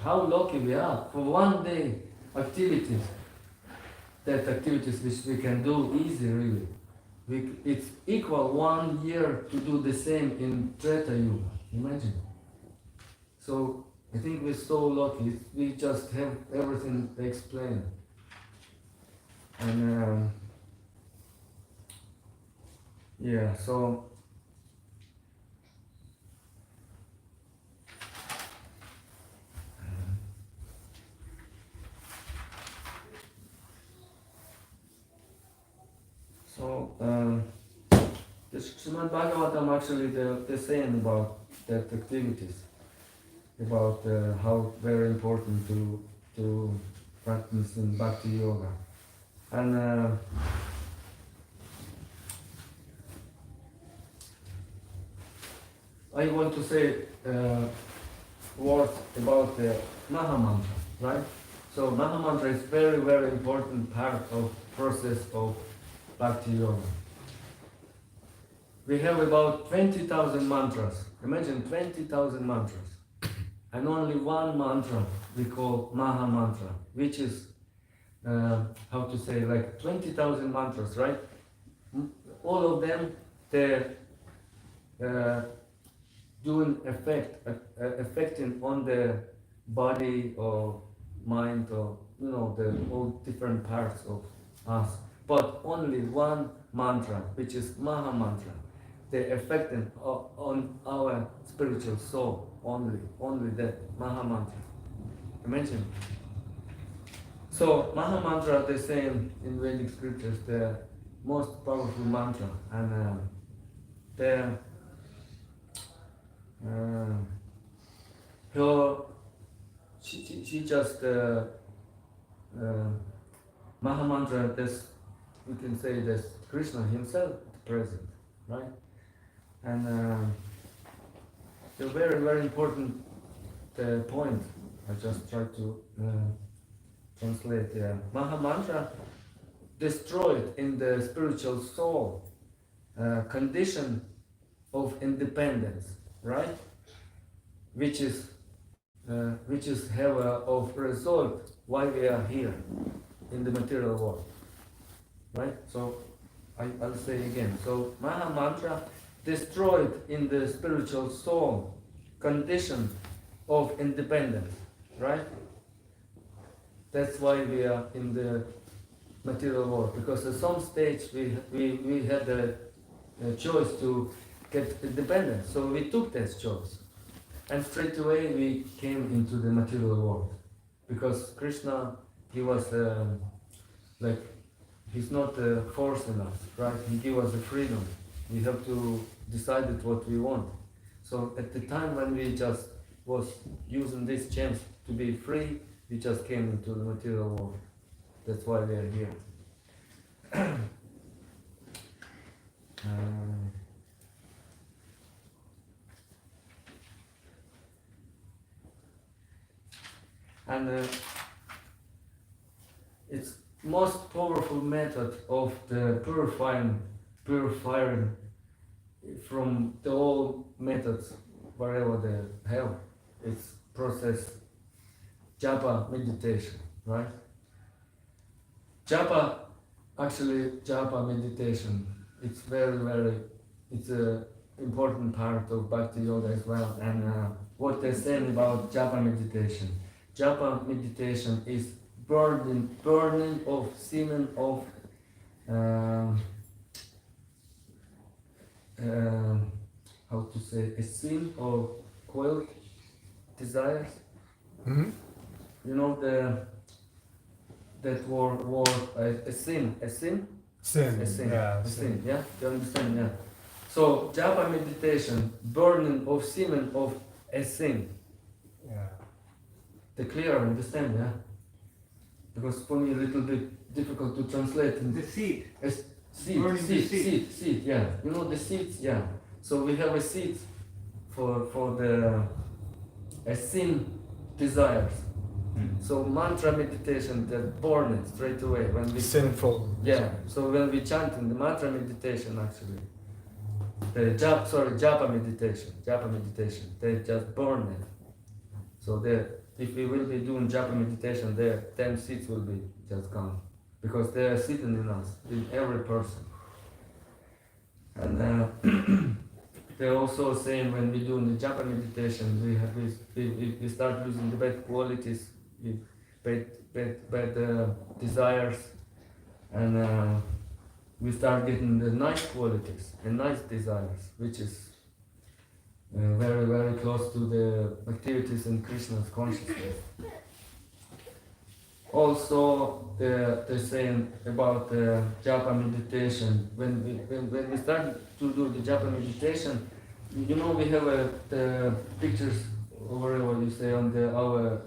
lucky we are for 1 day activities. That activities which we can do easy, really. It's equal 1 year to do the same in Treta Yuga. Imagine. So I think we're so lucky. We just have everything explained. And yeah, so the Srimad Bhagavatam actually they're saying about that activities, about how very important to practice in Bhakti Yoga. And I want to say words about the Maha Mantra, right? So Maha Mantra is very, very important part of process of Bhakti Yoga. We have about 20,000 mantras. Imagine 20,000 mantras. And only one mantra we call Maha Mantra, which is, how to say, like 20,000 mantras, right? All of them, they're doing affecting on the body or mind or, the all different parts of us. But only one mantra, which is Maha Mantra, they're affecting on our spiritual soul, only that Maha Mantra. Imagine. So Maha Mantra, they say in Vedic scriptures, the most powerful mantra, and they're she just Maha Mantra. This we can say that Krishna himself present, right? And the very, very important point I just tried to translate. Maha Mantra destroyed in the spiritual soul condition of independence, right? Which is have of result why we are here in the material world, right? So I'll say again. So Maha Mantra destroyed in the spiritual soul condition of independence, right? That's why we are in the material world, because at some stage we had a choice to get independence, so we took that choice, and straight away we came into the material world, because Krishna, he was he's not forcing us, right? He gave us the freedom. We have to decide what we want. So at the time when we just was using this chance to be free, we just came into the material world. That's why we are here. And it's most powerful method of the purifying from the all methods wherever they have. It's process japa meditation, right? Japa meditation, it's very, very, it's a important part of Bhakti Yoga as well. And what they're saying about japa meditation is burning of semen of how to say, a sin or coiled desires. Mm-hmm. You know that word a sin. Sin. A sin. Yeah. A sin. Yeah. You understand? Yeah. So japa meditation, burning of semen of a sin. Yeah. The clear, understand? Yeah. Because for me a little bit difficult to translate. The seed. Burning the seed. seed, yeah. You know the seeds, yeah. So we have a seed for the sin desires. So mantra meditation, that born it straight away when we Sinful. yeah. So when we chant in the mantra meditation, actually, the japa meditation, they just burn it. So if we will be doing japa meditation, there 10 seeds will be just gone because they are sitting in us, in every person. And they're also saying when we do the japa meditation, we start losing the bad qualities, bad desires, and we start getting the nice qualities and nice desires, which is very, very close to the activities in Krishna's consciousness. Also, they're saying about the japa meditation. When we start to do the japa meditation, you know we have the pictures over what you say on our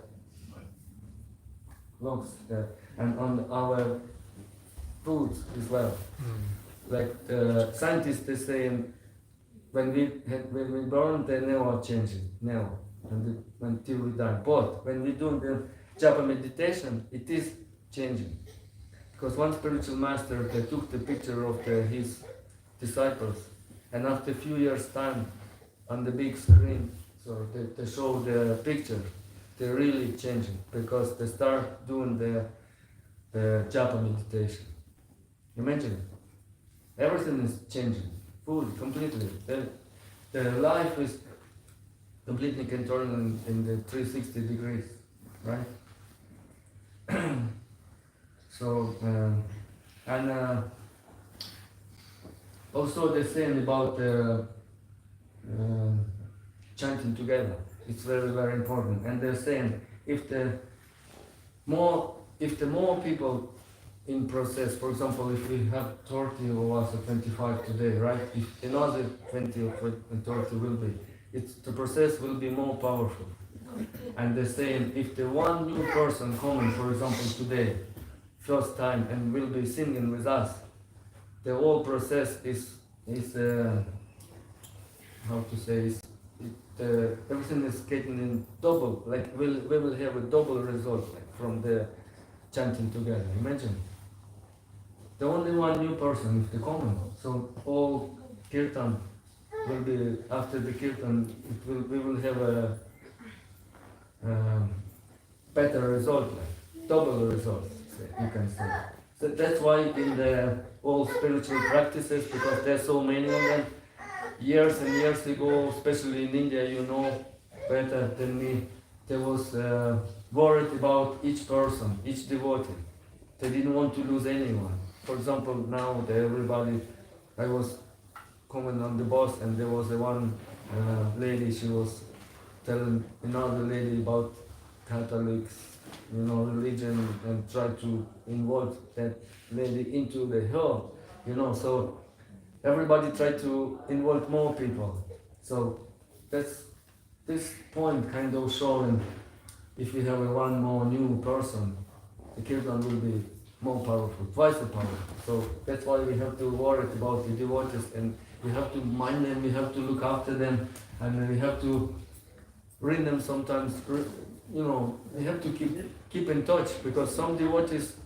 logs and on our foods as well. Like the scientists they saying when we burn, they never change it, never, until we die. But when we do the japa meditation, it is changing. Because one spiritual master, they took the picture of his disciples, and after a few years' time, on the big screen, so they show the picture, they're really changing because they start doing the japa meditation. Imagine it. Everything is changing. Food completely. The life is completely can turn in the 360 degrees, right? So and also they're saying about chanting together. It's very, very important. And they're saying if the more people in process, for example, if we have 30 of us or 25 today, right? If another 20 or 30 will be, the process will be more powerful. And they're saying if the one new person coming, for example, today, first time, and will be singing with us, the whole process is how to say, everything is getting in double, like we will have a double result like, from the chanting together. Imagine. The only one new person is the common. So all kirtan will be after the kirtan. We will have a better result, like double result. You can say. So that's why in the all spiritual practices, because there's so many of them. Years and years ago, especially in India, you know better than me, they was worried about each person, each devotee. They didn't want to lose anyone. For example, now everybody, I was coming on the bus and there was one lady, she was telling another lady about Catholics, religion, and tried to involve that lady into the her, so everybody tried to involve more people. So that's this point kind of showing if we have one more new person, the kirtan will be more powerful, twice as powerful. So that's why we have to worry about the devotees and we have to mind them, we have to look after them, and we have to read them sometimes, we have to keep in touch because some devotees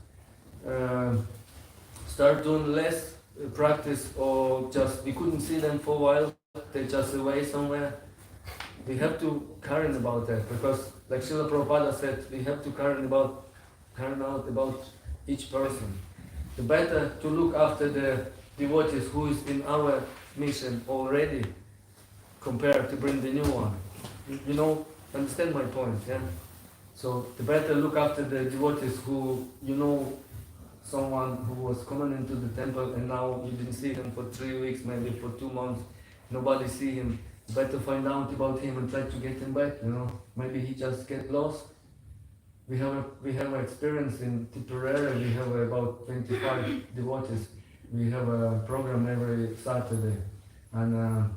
start doing less practice or just we couldn't see them for a while, they're just away somewhere. We have to care about that because like Srila Prabhupada said, we have to care out about each person. The better to look after the devotees who is in our mission already compared to bring the new one. Understand my point, yeah? So the better look after the devotees who, someone who was coming into the temple and now you didn't see him for 3 weeks, maybe for 2 months, nobody see him. Better find out about him and try to get him back, Maybe he just get lost. We have experience in Tipperary, we have about 25 devotees. We have a program every Saturday. And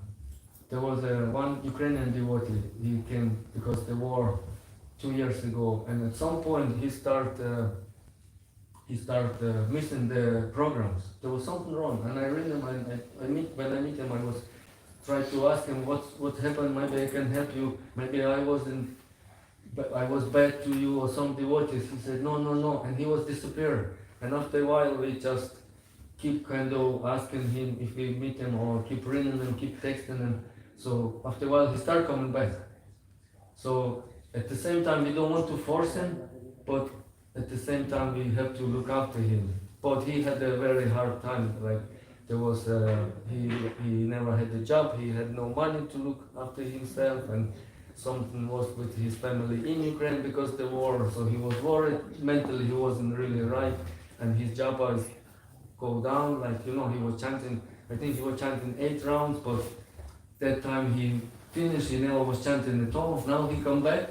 there was one Ukrainian devotee, he came because the war 2 years ago. And at some point he he started missing the programs. There was something wrong, and I read him. When I meet him, I was trying to ask him what happened. Maybe I can help you. Maybe I was bad to you or some devotees. He said no, and he was disappeared. And after a while, we just keep kind of asking him if we meet him or keep ringing him, keep texting him. So after a while, he started coming back. So at the same time, we don't want to force him, but at the same time, we have to look after him. But he had a very hard time. Like there was, he never had a job. He had no money to look after himself, and something was with his family in Ukraine because the war. So he was worried. Mentally, he wasn't really right, and his japa go down. Like he was chanting. I think he was chanting 8 rounds, but that time he finished. He never was chanting at all. Now he come back.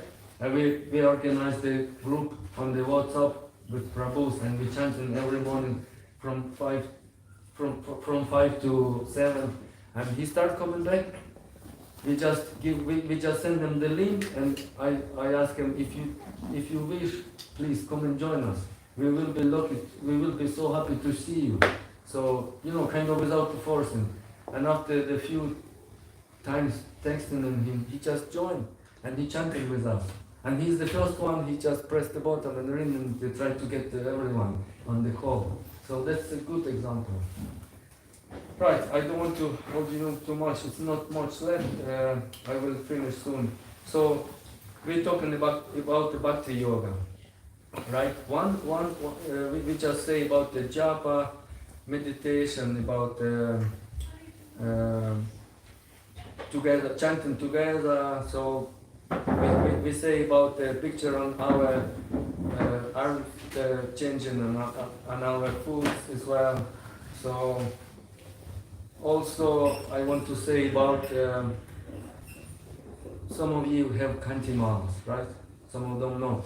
And we organized a group on the WhatsApp with Prabhus, and we chanting every morning from 5 to 7, and he start coming back. We just send them the link, and I ask him, if you wish, please come and join us. We will be lucky. We will be so happy to see you. So kind of without forcing. And after the few times texting him, he just joined and he chanted with us. And he's the first one. He just pressed the button and ring, and they try to get everyone on the call. So that's a good example. Right, I don't want to hold you too much. It's not much left. I will finish soon. So we're talking about the Bhakti Yoga, right? We just say about the japa, meditation, about together, chanting together. So we say about the picture on our changing on our foods as well. So also I want to say about some of you have kanti malas, right? Some of them not.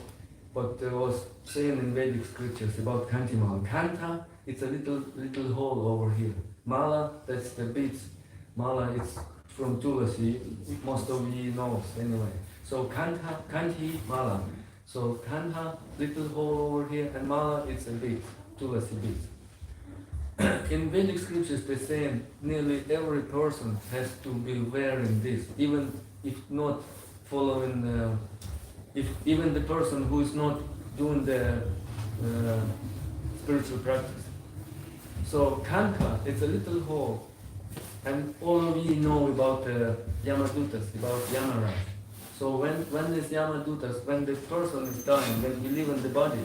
But there was saying in Vedic scriptures about kanti mala. Kanta, it's a little hole over here. Mala, that's the beads. Mala, it's from Tulasi. Most of you knows anyway. So kanti mala. So kanta, little hole over here, and mala, it's a bead, Tulasi beads. In Vedic scriptures, they say nearly every person has to be wearing this, even if not following, if even the person who is not doing the spiritual practice. So kanka, it's a little hole, and all of you know about Yamadutas, about Yamaraj. So when this Yamadutas, when the person is dying, when he leaves the body,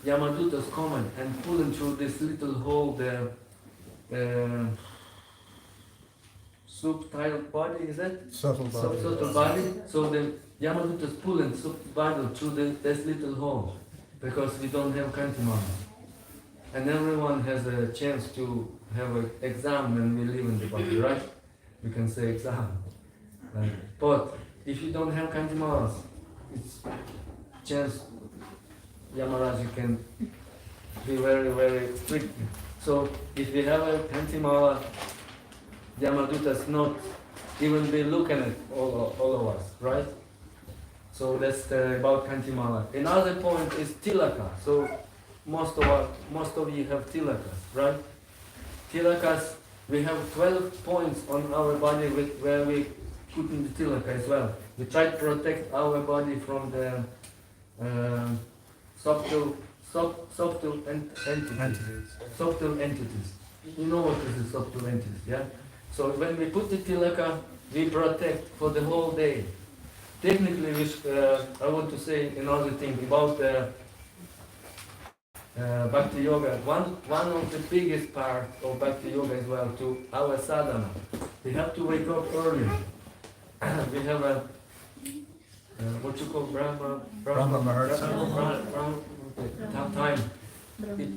Yamadutas come and pull him through this little hole, the subtle body, is that? Subtle body. Subtle body. So the Yamadutas pull him subtle body through this little hole, because we don't have kantimana. And everyone has a chance to have an exam when we live in the body, right? We can say exam. But if you don't have kantimanas, it's chance Yamaraja can be very, very strict. So if we have a kantimala, Yamadutas not even be looking at all of us, right? So that's about kantimala. Another point is tilaka. So most of you have tilakas, right? Tilakas, we have 12 points on our body where we put in the tilaka as well. We try to protect our body from the subtle entities. Subtle entities. You know what is a subtle entities, yeah? So when we put the tilaka, we protect for the whole day. Technically, I want to say another thing about Bhakti Yoga. One of the biggest part of Bhakti Yoga as well to our sadhana. We have to wake up early. We have a what you call Brahma time.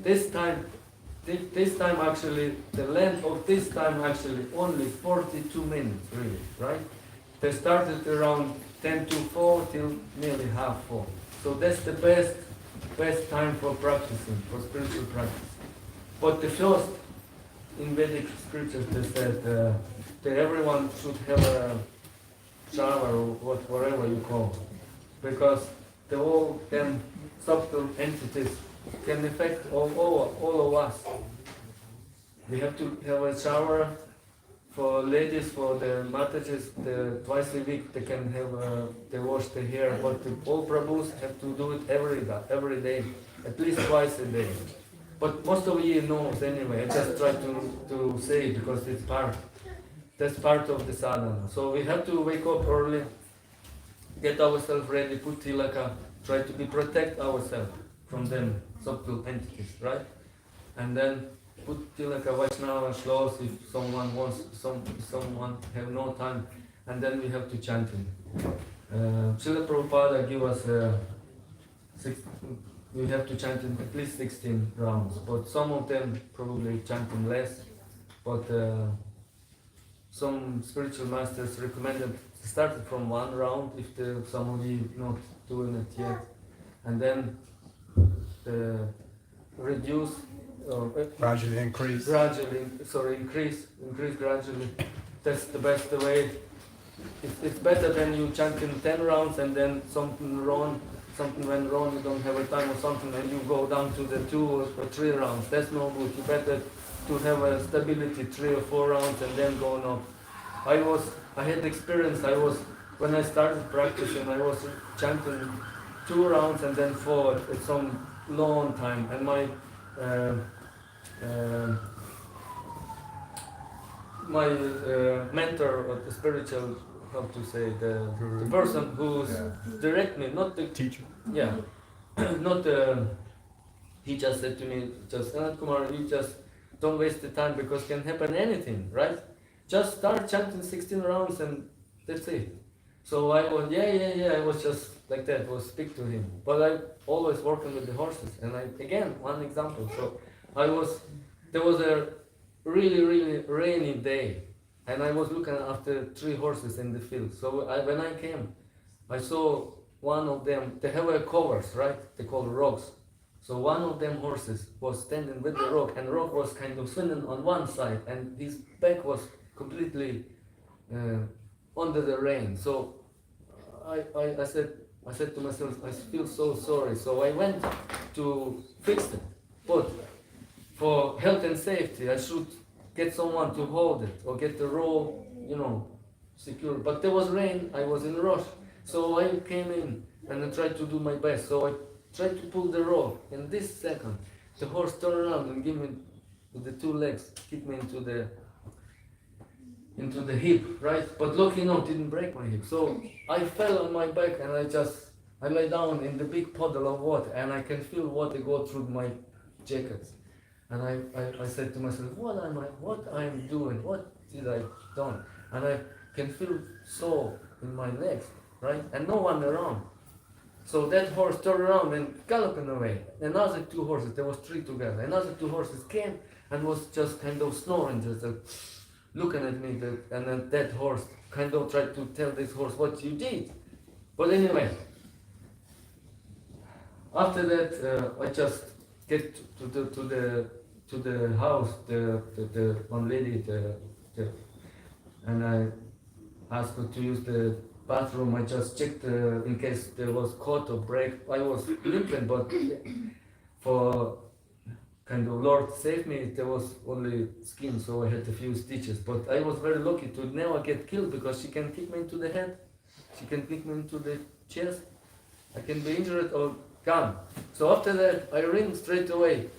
This time actually, the length of this time actually only 42 minutes, really, right? They started around 10 to 4 till nearly half 4. So that's the best time for practicing, for spiritual practice. But the first, in Vedic scriptures, they said that everyone should have a shower or whatever you call, because all them subtle entities can affect all of us. We have to have a shower for ladies, for the matajes, twice a week they can have, they wash their hair, but all Prabhus have to do it every day, at least twice a day. But most of you knows anyway, I just try to say it because that's part of the sadhana. So we have to wake up early, get ourselves ready, put tilaka, try to protect ourselves from them subtle entities, right? And then put tilaka, Vaishnava, shlos if someone wants, someone have no time, and then we have to chant him. Srila Prabhupada give us we have to chant in at least 16 rounds, but some of them probably chanting less, but some spiritual masters recommended to start from 1 round if some of you not doing it yet, and then reduce or Gradually increase. increase gradually. That's the best way. It's better than you chanting 10 rounds and then something went wrong, you don't have a time or something, and you go down to the 2 or 3 rounds. That's no good. You better to have a stability 3 or 4 rounds and then go on up. I had experience. When I started practicing, I was chanting 2 rounds and then 4 at some long time, and my mentor or the spiritual, how to say, the person who's direct me, not the Teacher. yeah, not he just said to me, just Kumar, you just don't waste the time because can happen anything, right? Just start chanting 16 rounds and that's it. So I was, I was just like that, was speak to him. But I always working with the horses, and again, one example. So there was a really rainy day, and I was looking after 3 horses in the field. So when I came, I saw one of them, they have covers, right? They call rocks. So one of them horses was standing with the rock, and the rock was kind of swinging on one side, and his back was completely under the rain. So I said to myself, I feel so sorry. So I went to fix it. But for health and safety, I should get someone to hold it or get the rope, secure. But there was rain, I was in a rush. So I came in and I tried to do my best. So I tried to pull the rope. In this second, the horse turned around and gave me with the 2 legs, kicked me into the hip, right? But lucky enough, didn't break my hip. So I fell on my back and I lay down in the big puddle of water, and I can feel water go through my jacket. And I said to myself, what I am doing? What did I done? And I can feel sore in my legs, right? And no one around. So that horse turned around and galloping away. Another 2 horses, there was 3 together. Another 2 horses came and was just kind of snoring, just looking at me. And then that horse kind of tried to tell this horse what you did. But anyway, after that, I just get to the house, the one lady, and I asked her to use the bathroom. I just checked in case there was cut or break. I was limping, but for kind of Lord save me, there was only skin, so I had a few stitches. But I was very lucky to never get killed because she can kick me into the head, she can kick me into the chest, I can be injured or gone. So after that, I ran straight away.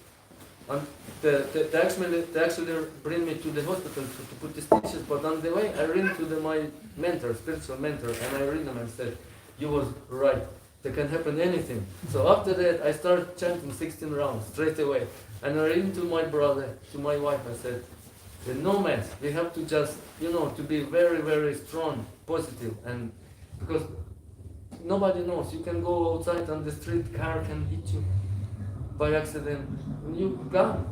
And they actually bring me to the hospital to put the stitches, but on the way I ran to my mentor, spiritual mentor, and I ran him and said, you was right, there can happen anything. So after that I started chanting 16 rounds straight away, and I ran to my brother, to my wife, I said, no man, we have to just, to be very strong, positive, and because nobody knows, you can go outside on the street, car can hit you by accident, you gone.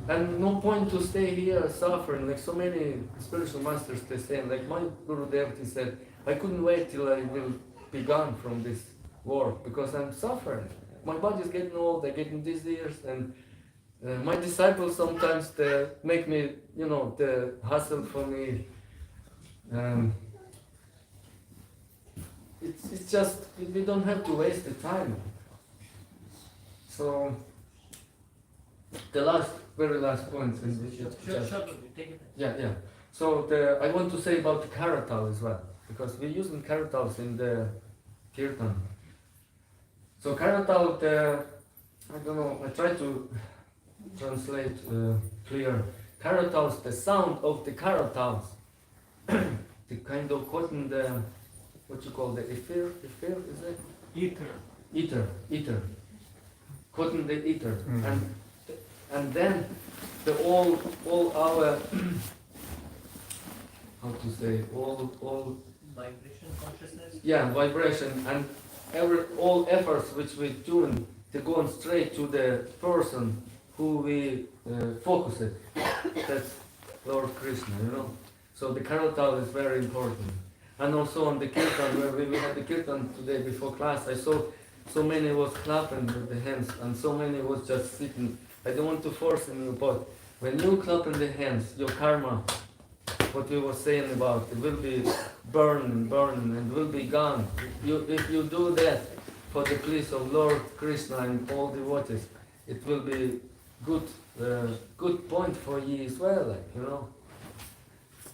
And no point to stay here suffering, like so many spiritual masters they say, like my Guru Dev, he said, I couldn't wait till I will be gone from this world because I'm suffering. My body's getting old, I'm getting disease, and my disciples sometimes they make me, the hassle for me. It's just, we don't have to waste the time. So the very last point is we should just, Take it. yeah. So I want to say about the karatal as well, because we're using karatals in the kirtan. So karatal, I don't know, I try to translate clear. Karatals, the sound of the karatals, the kind of cotton, the, what you call the ether, is it? Ether. Cotton the ether. And then the all our how to say all Vibration, consciousness. yeah, vibration and all efforts which we doing to go on straight to the person who we focus it. That's Lord Krishna, you know. So the karatal is very important. And also on the kirtan, where we had the kirtan today before class, I saw so many was clapping with the hands and so many was just sitting. I don't want to force you, but when you clap in the hands, your karma, what we were saying about, it will be burning and will be gone. If you do that for the please of Lord Krishna and all devotees, it will be good point for you as well, like, you know.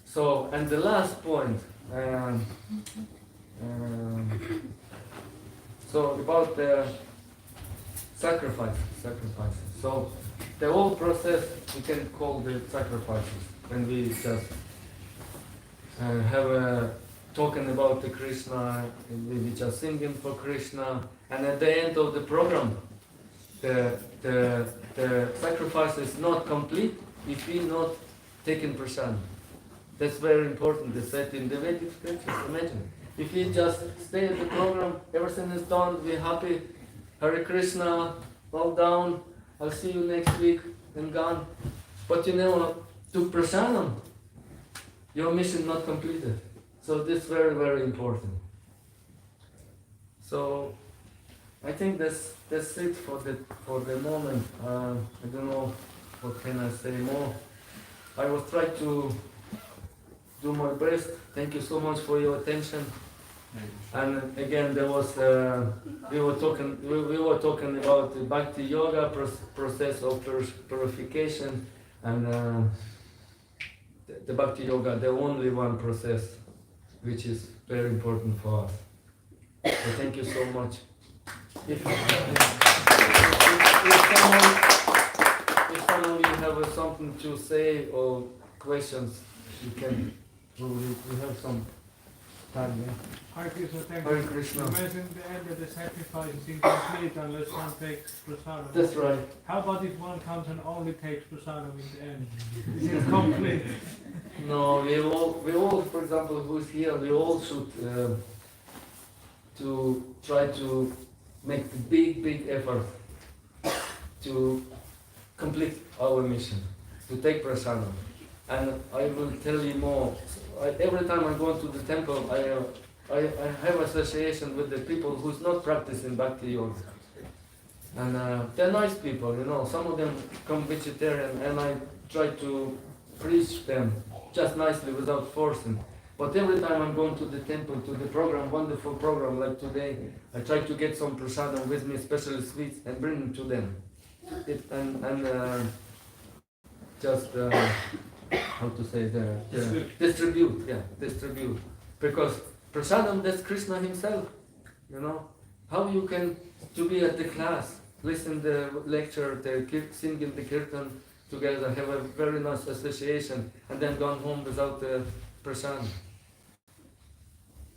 So, and the last point, so about the sacrifices. So the whole process we can call the sacrifices when we just have a talking about the Krishna, we just singing for Krishna, and at the end of the program, the sacrifice is not complete if we not taking prasad. That's very important. They said in the Vedic scriptures. Imagine if we just stay at the program, everything is done, we're happy. Hare Krishna, well down. I'll see you next week and gone. But you know, to prasadam, your mission not completed. So this is very, very important. So I think that's it for the moment. I don't know what can I say more. I was trying to do my best. Thank you so much for your attention. And again, there was we were talking about the bhakti yoga process of purification, and the bhakti yoga, the only one process which is very important for us. So thank you so much. If someone you have something to say or questions, you can. We have some time. Yeah? Hare Krishna, thank Hare you. Krishna. You mentioned the end of the sacrifice is incomplete unless one takes prasadam. That's right. How about if one comes and only takes prasadam in the end? Is it complete? No, we all, for example, who's here, we all should to try to make the big effort to complete our mission, to take prasadam. And I will tell you more. Every time I go to the temple, I have association with the people who's not practicing bhakti yoga. And they're nice people, you know. Some of them come vegetarian, and I try to preach them just nicely without forcing. But every time I'm going to the temple, to the program, wonderful program like today, I try to get some prasadam with me, especially sweets, and bring them to them. Just how to say distribute. Because prasadam, that's Krishna himself, you know. How you can to be at the class, listen the lecture, singing the kirtan together, have a very nice association, and then gone home without the prasadam.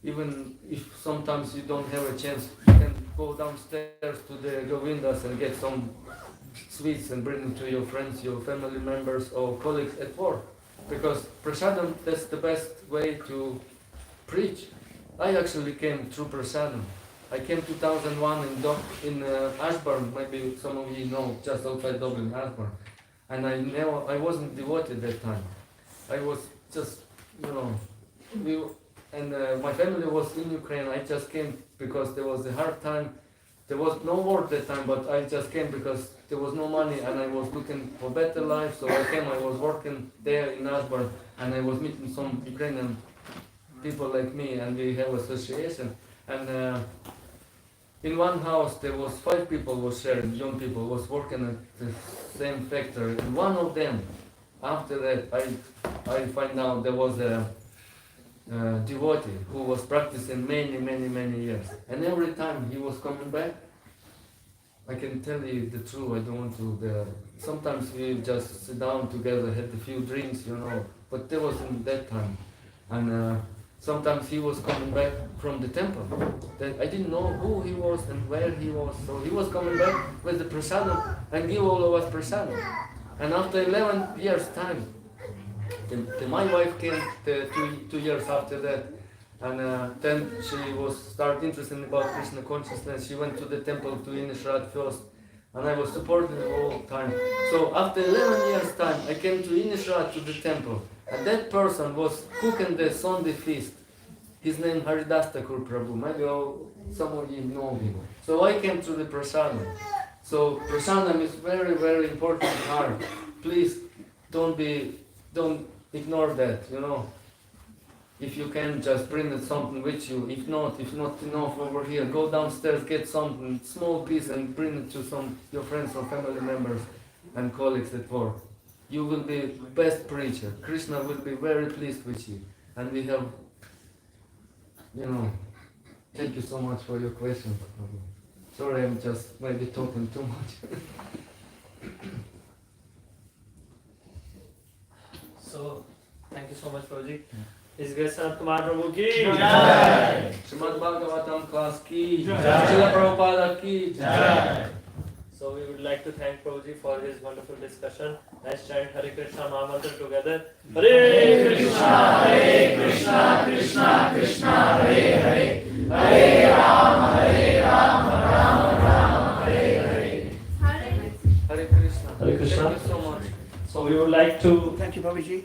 Even if sometimes you don't have a chance, you can go downstairs to the Govindas and get some sweets and bring them to your friends, your family members or colleagues at work. Because prasadam, that's the best way to preach. I actually came through prasadam. I came 2001 in Ashburn, maybe some of you know, just outside Dublin, Ashburn. And I wasn't devoted that time. I was just, you know, my family was in Ukraine. I just came because there was a hard time. There was no war that time, but I just came because there was no money and I was looking for better life. So I came, I was working there in Ashburn and I was meeting some Ukrainian people like me and we have association. And in one house there was 5 people was sharing, young people was working at the same factory, and one of them, after that, I find out there was a devotee who was practicing many years, and every time he was coming back, I can tell you the truth, I don't want to, sometimes we just sit down together, had a few drinks, but there was in that time, and sometimes he was coming back from the temple, that I didn't know who he was and where he was, so he was coming back with the prasadam and give all of us prasadam, and after 11 years time, my wife came 2 years after that, and then she was started interested about Krishna consciousness. She went to the temple to Inishrat first, and I was supporting her all the time. So after 11 years time, I came to Inishrat to the temple, and that person was cooking the Sunday feast. His name Haridas Thakur Prabhu. Maybe some of you know him. So I came to the prasadam. So prasadam is very important part. Please don't ignore that, If you can, just bring something with you. If not enough over here, go downstairs, get something, small piece, and bring it to your friends or family members and colleagues at work. You will be best preacher. Krishna will be very pleased with you. And we have, thank you so much for your question. Sorry, I'm just maybe talking too much. So, thank you so much, Prabhuji. Is Sanat Kumar Prabhu ki Jai. Srimad Bhagavatam class ki Jai. Srila Prabhupada ki Jai. So we would like to thank Prabhuji for his wonderful discussion. Let's chant Hare Krishna Mahamantra together. Hare Krishna, Krishna Krishna, Hare Hare, Hare Rama, Rama Rama, Hare Hare. Hare Krishna. Hare Krishna. Thank you so much. So we would like to Thank you, Babaji.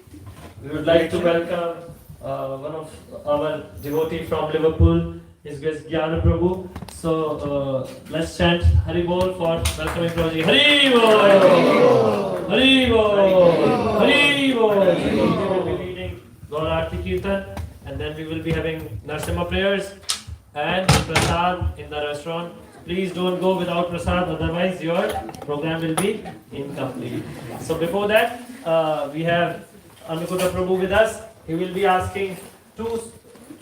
welcome one of our devotee from Liverpool, His Grace Gyana Prabhu. So let's chant Hari Bol for welcoming Prabhuji. Hari Bol! Hari Bol! Hari Bol! We will be leading Gaur Aarti Kirtan, and then we will be having Narsimha prayers and Prasad in the restaurant. Please don't go without Prasad, otherwise your program will be incomplete. So before that, we have Anukuta Prabhu with us. He will be asking two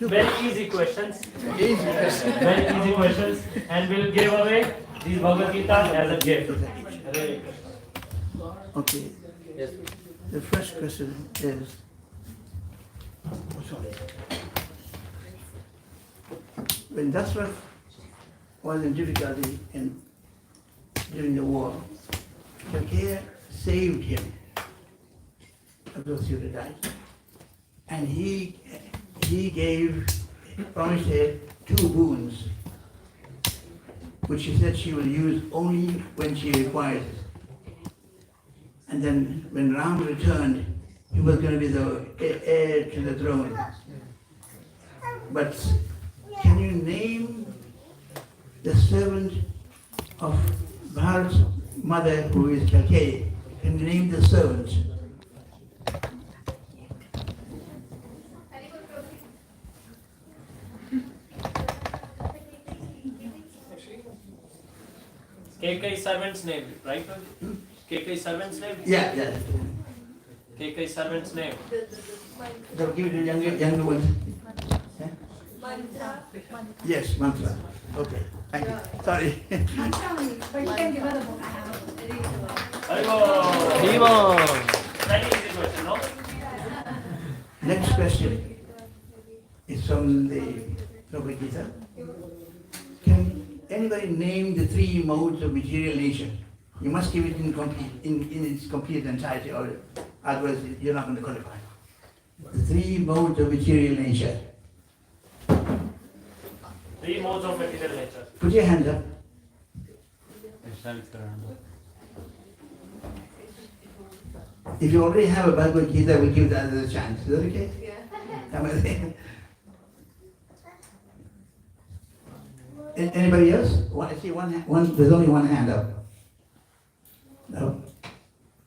very easy questions. Very easy questions. And we'll give away these Bhagavad Gita as a gift. Okay. Yes. The first question is, when Dasrath was in difficulty during the war, Kakea saved him of those who had died. And he promised her 2 boons, which she said she will use only when she requires it. And then when Ram returned, he was going to be the heir to the throne. But can you name the servant of Bharat's mother, who is Kakei? Can you name the servant? KK servant's name, right? KK servant's name? Yeah. KK servant's name. They'll give you the younger one. Mantra. Yes, mantra. Okay, thank you. Sorry. I'm telling you, but you can give other books. Haribo! Very easy question, no? Next question is from the Bhagavad Gita. Can anybody name the 3 modes of material nature? You must give it in its complete entirety, or otherwise you're not going to qualify. The 3 modes of material nature. 3 modes of material nature. Put your hand up. If you already have a Bhagavad Gita, we'll give the other a chance. Is that okay? Yeah. Anybody else? I see one. There's only one hand up. No.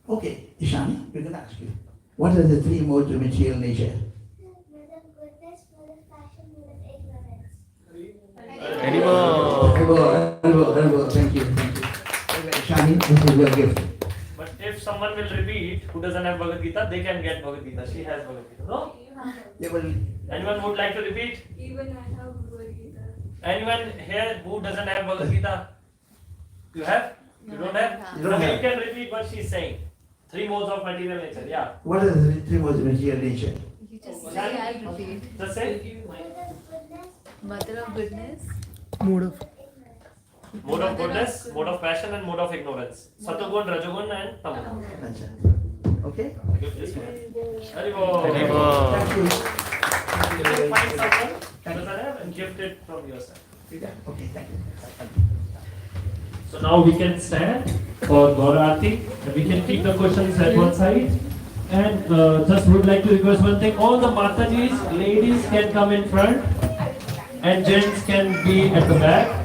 Okay, Ishani, we're going to ask you. What are the 3 modes of material nature? Mode of goodness, mode of passion, mode of ignorance. Haribo! Thank you. Shani, this is your gift. But if someone will repeat who doesn't have Bhagavad Gita, they can get Bhagavad Gita. She has Bhagavad Gita. No? They will. Anyone would like to repeat? Even I have Bhagavad Gita. Anyone here who doesn't have Bhagavad Gita? You have? You don't have? You don't Okay, have. you can repeat what she's saying. 3 modes of material nature. Yeah. What are the three modes of material nature? You just say, I'll repeat. Just say. Mother of goodness. Mode of goodness, mode of passion, and mode of ignorance. Satogun, Rajogun, and Tamogun. Acha. Okay? Give this one. Haribol. Thank you. You can find someone who doesn't have and gift it from your side. Okay, thank you. So now we can stand for Gaurati and we can keep the questions at one side. And just would like to request one thing. All the Matajis, ladies can come in front and gents can be at the back.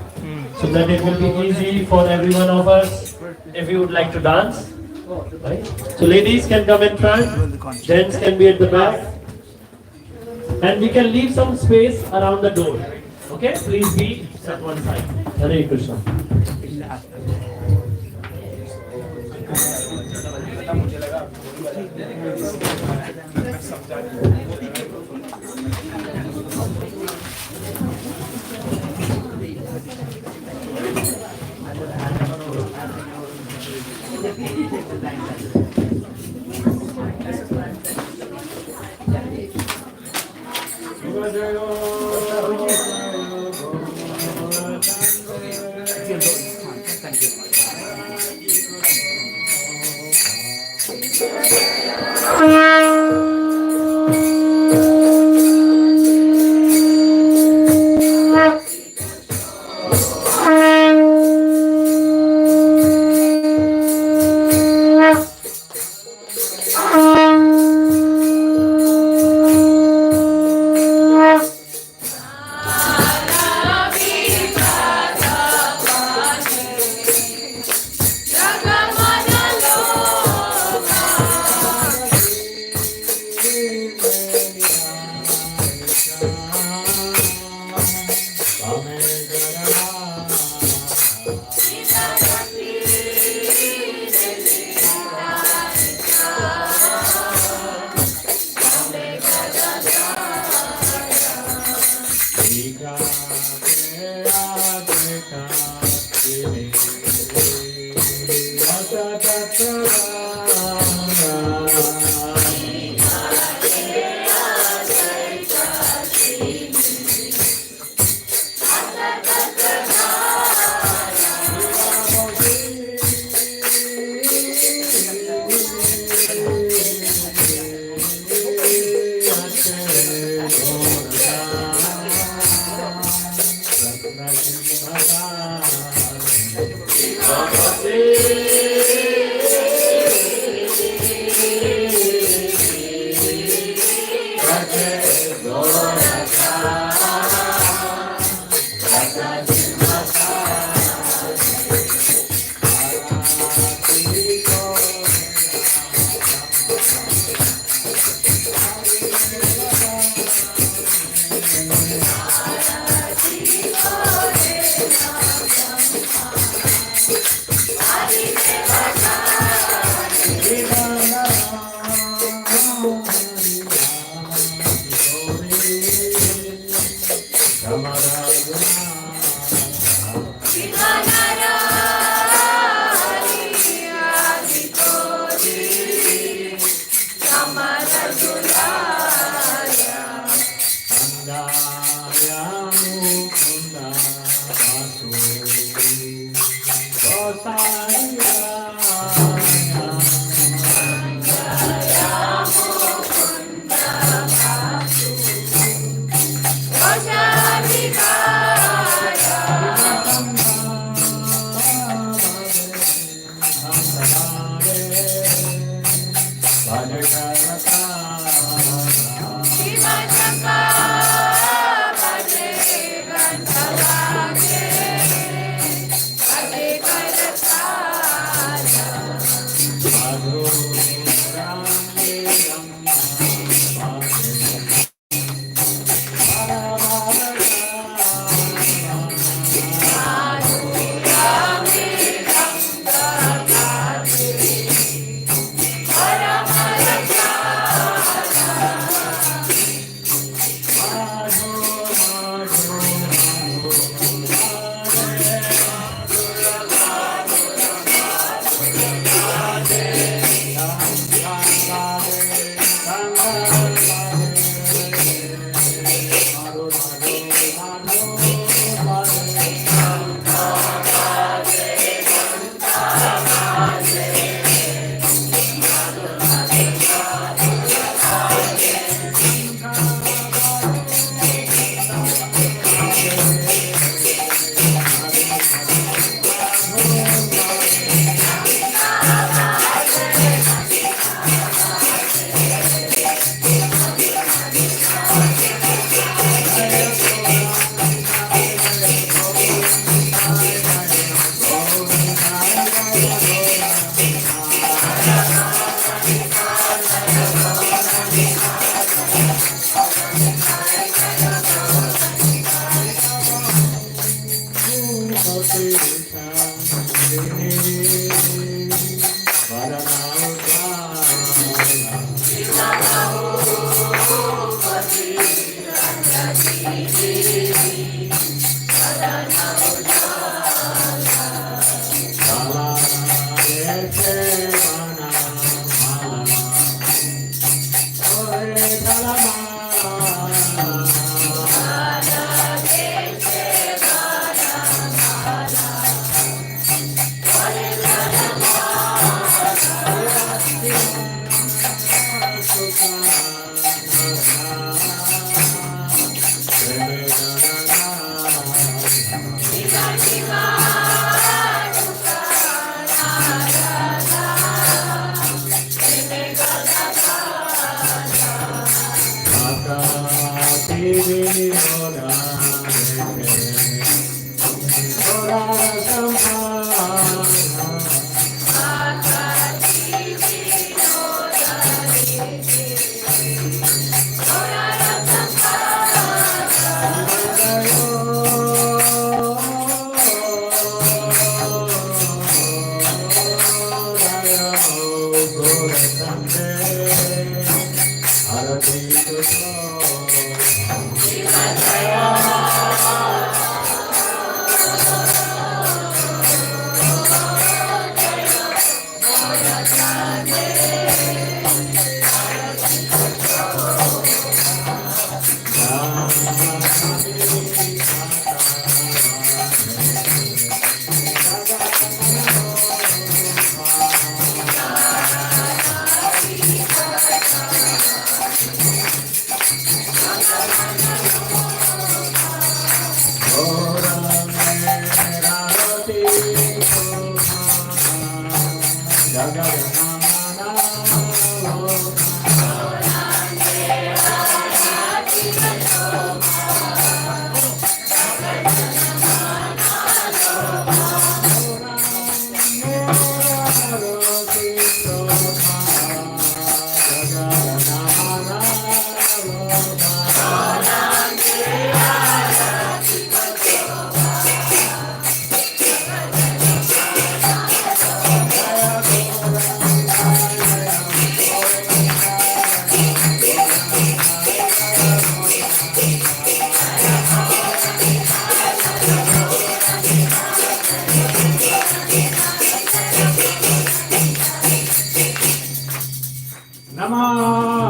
So that it will be easy for every one of us if you would like to dance. Right? So ladies can come in front, gents can be at the back. And we can leave some space around the door. Okay? Please be at one side. Hare Krishna.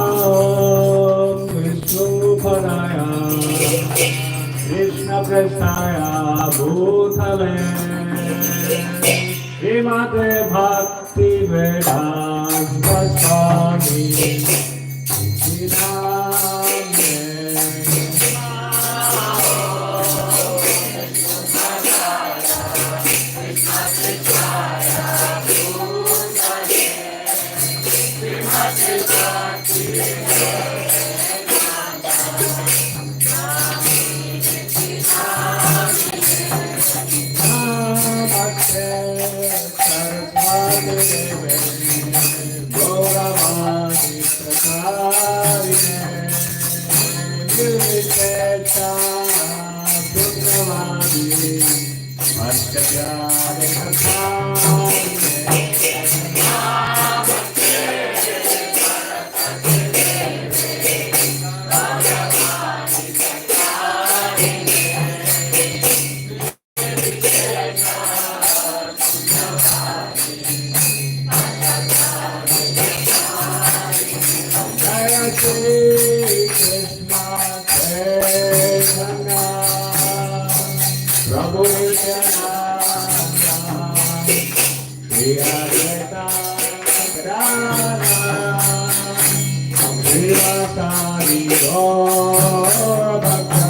Namah Vishnupadaya Krishna Prestaya Bhutale Srimate Bhakti Vedanta Swami Nidame Namaste Saraswati Deve Gauravani Prasarine Nirvishesha Sundravadi Bhattacharya Prasarine Jaya Shri Krishna Chaitanya Prabhu Nityananda Shri Advaita Gadadhara Shri Vasari Gaura Bhakta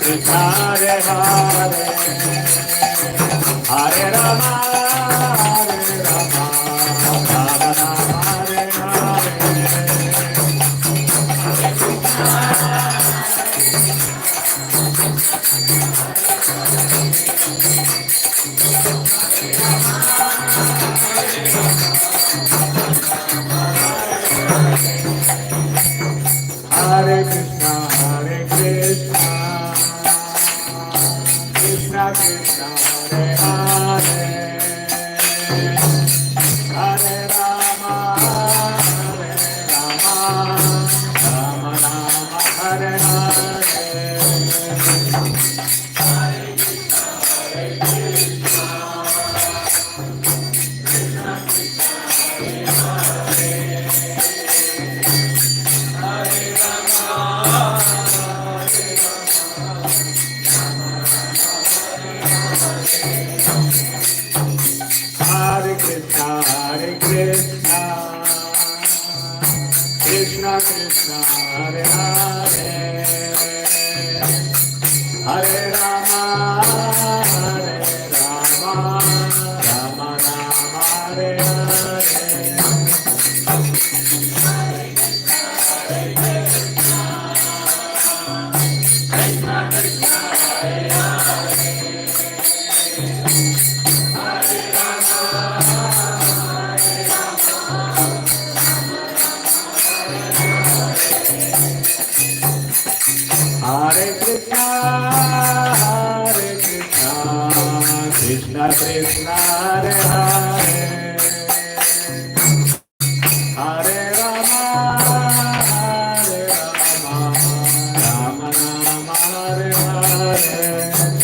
Krishna, Hare Hare, Hare Rama, Hare Rama, Rama Rama, Hare Hare Krishna, Hare Krishna, Krishna Krishna, Hare Hare, Hare Rama, Hare Rama, Rama Rama, Hare Hare. Hare Krishna, Hare Krishna, Krishna Krishna, Hare Hare, Hare Rama, Hare Rama, Rama Rama, Hare Hare. Hare Krishna, Hare Krishna, Krishna Krishna, Hare Hare, Hare Rama, Hare Rama, Rama Rama, Hare Hare.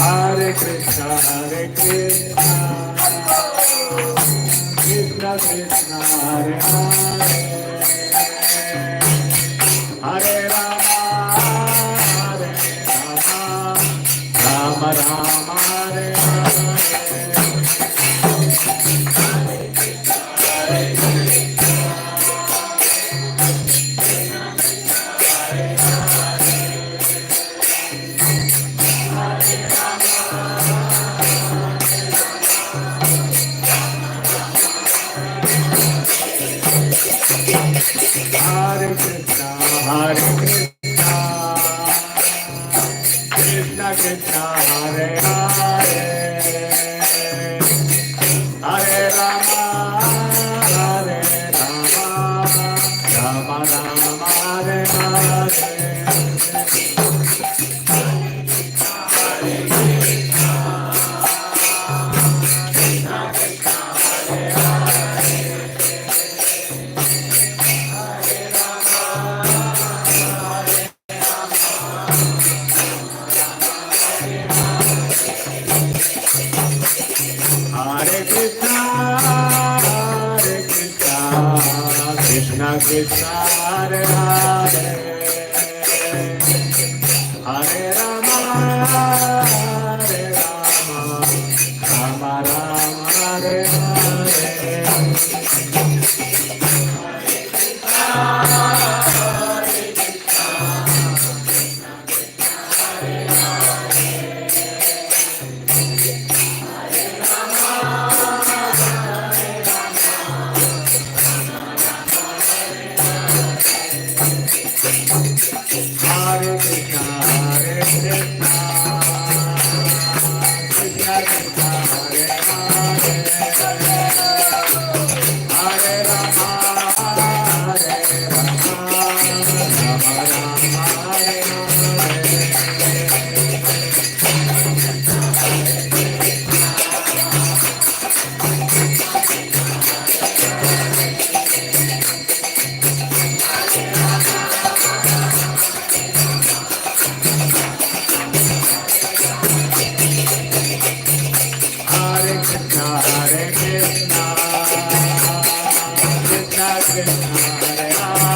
Hare Krishna, Hare Krishna, Krishna Krishna, Hare Hare, Hare Rama, Hare Rama, Rama Rama, Hare Hare. Hare Krishna, Hare Krishna, Krishna Krishna, Hare Hare, Hare Rama, Hare Rama, Rama Rama, Hare Hare. Hare Krishna, Hare Krishna, Krishna Krishna, Hare Hare, Hare Rama, Hare Rama, Rama Rama, Hare Hare Krishna, Hare Krishna, Krishna Krishna, Hare Hare, Hare Rama, Hare Rama, Rama Rama, Hare Hare Krishna, Hare Krishna, Krishna Krishna, Hare Hare.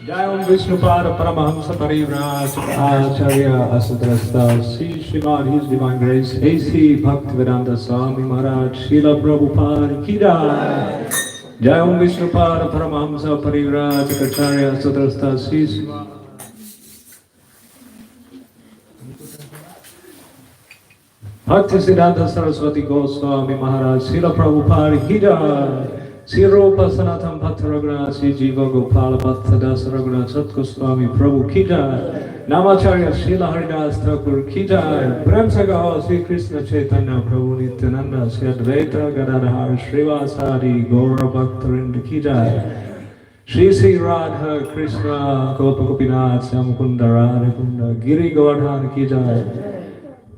Jai Om Vishnupada Paramahamsa Parivraj Acharya Asadrasta Sri Srimad His Divine Grace A.C. Bhaktivedanta Swami Maharaj Srila Prabhupada Ki Jai. Jai Om Vishnupada Paramahamsa Parivraj Acharya Asadrasta Sri Srimad Bhakti Siddhanta Saraswati Goswami Maharaj Srila Prabhupada Ki Jai. Sri Rupa Sanatana Bhatta Raghunath Sri Jiva Gopala Bhatta Das Raghunath Sat Goswami Prabhu Ki Jai. Namacharya Srila Haridas Thakur Ki Jai. Prem se gaho Sri Krishna Chaitanya Prabhu Nityananda Sri Advaita Gadadhar Srivasari Gaura Bhaktarind Ki Jai. Shri Sri Radha Krishna Gopa Gopinath Syamukunda Radha Kunda Giri Govardhan Ki Jai.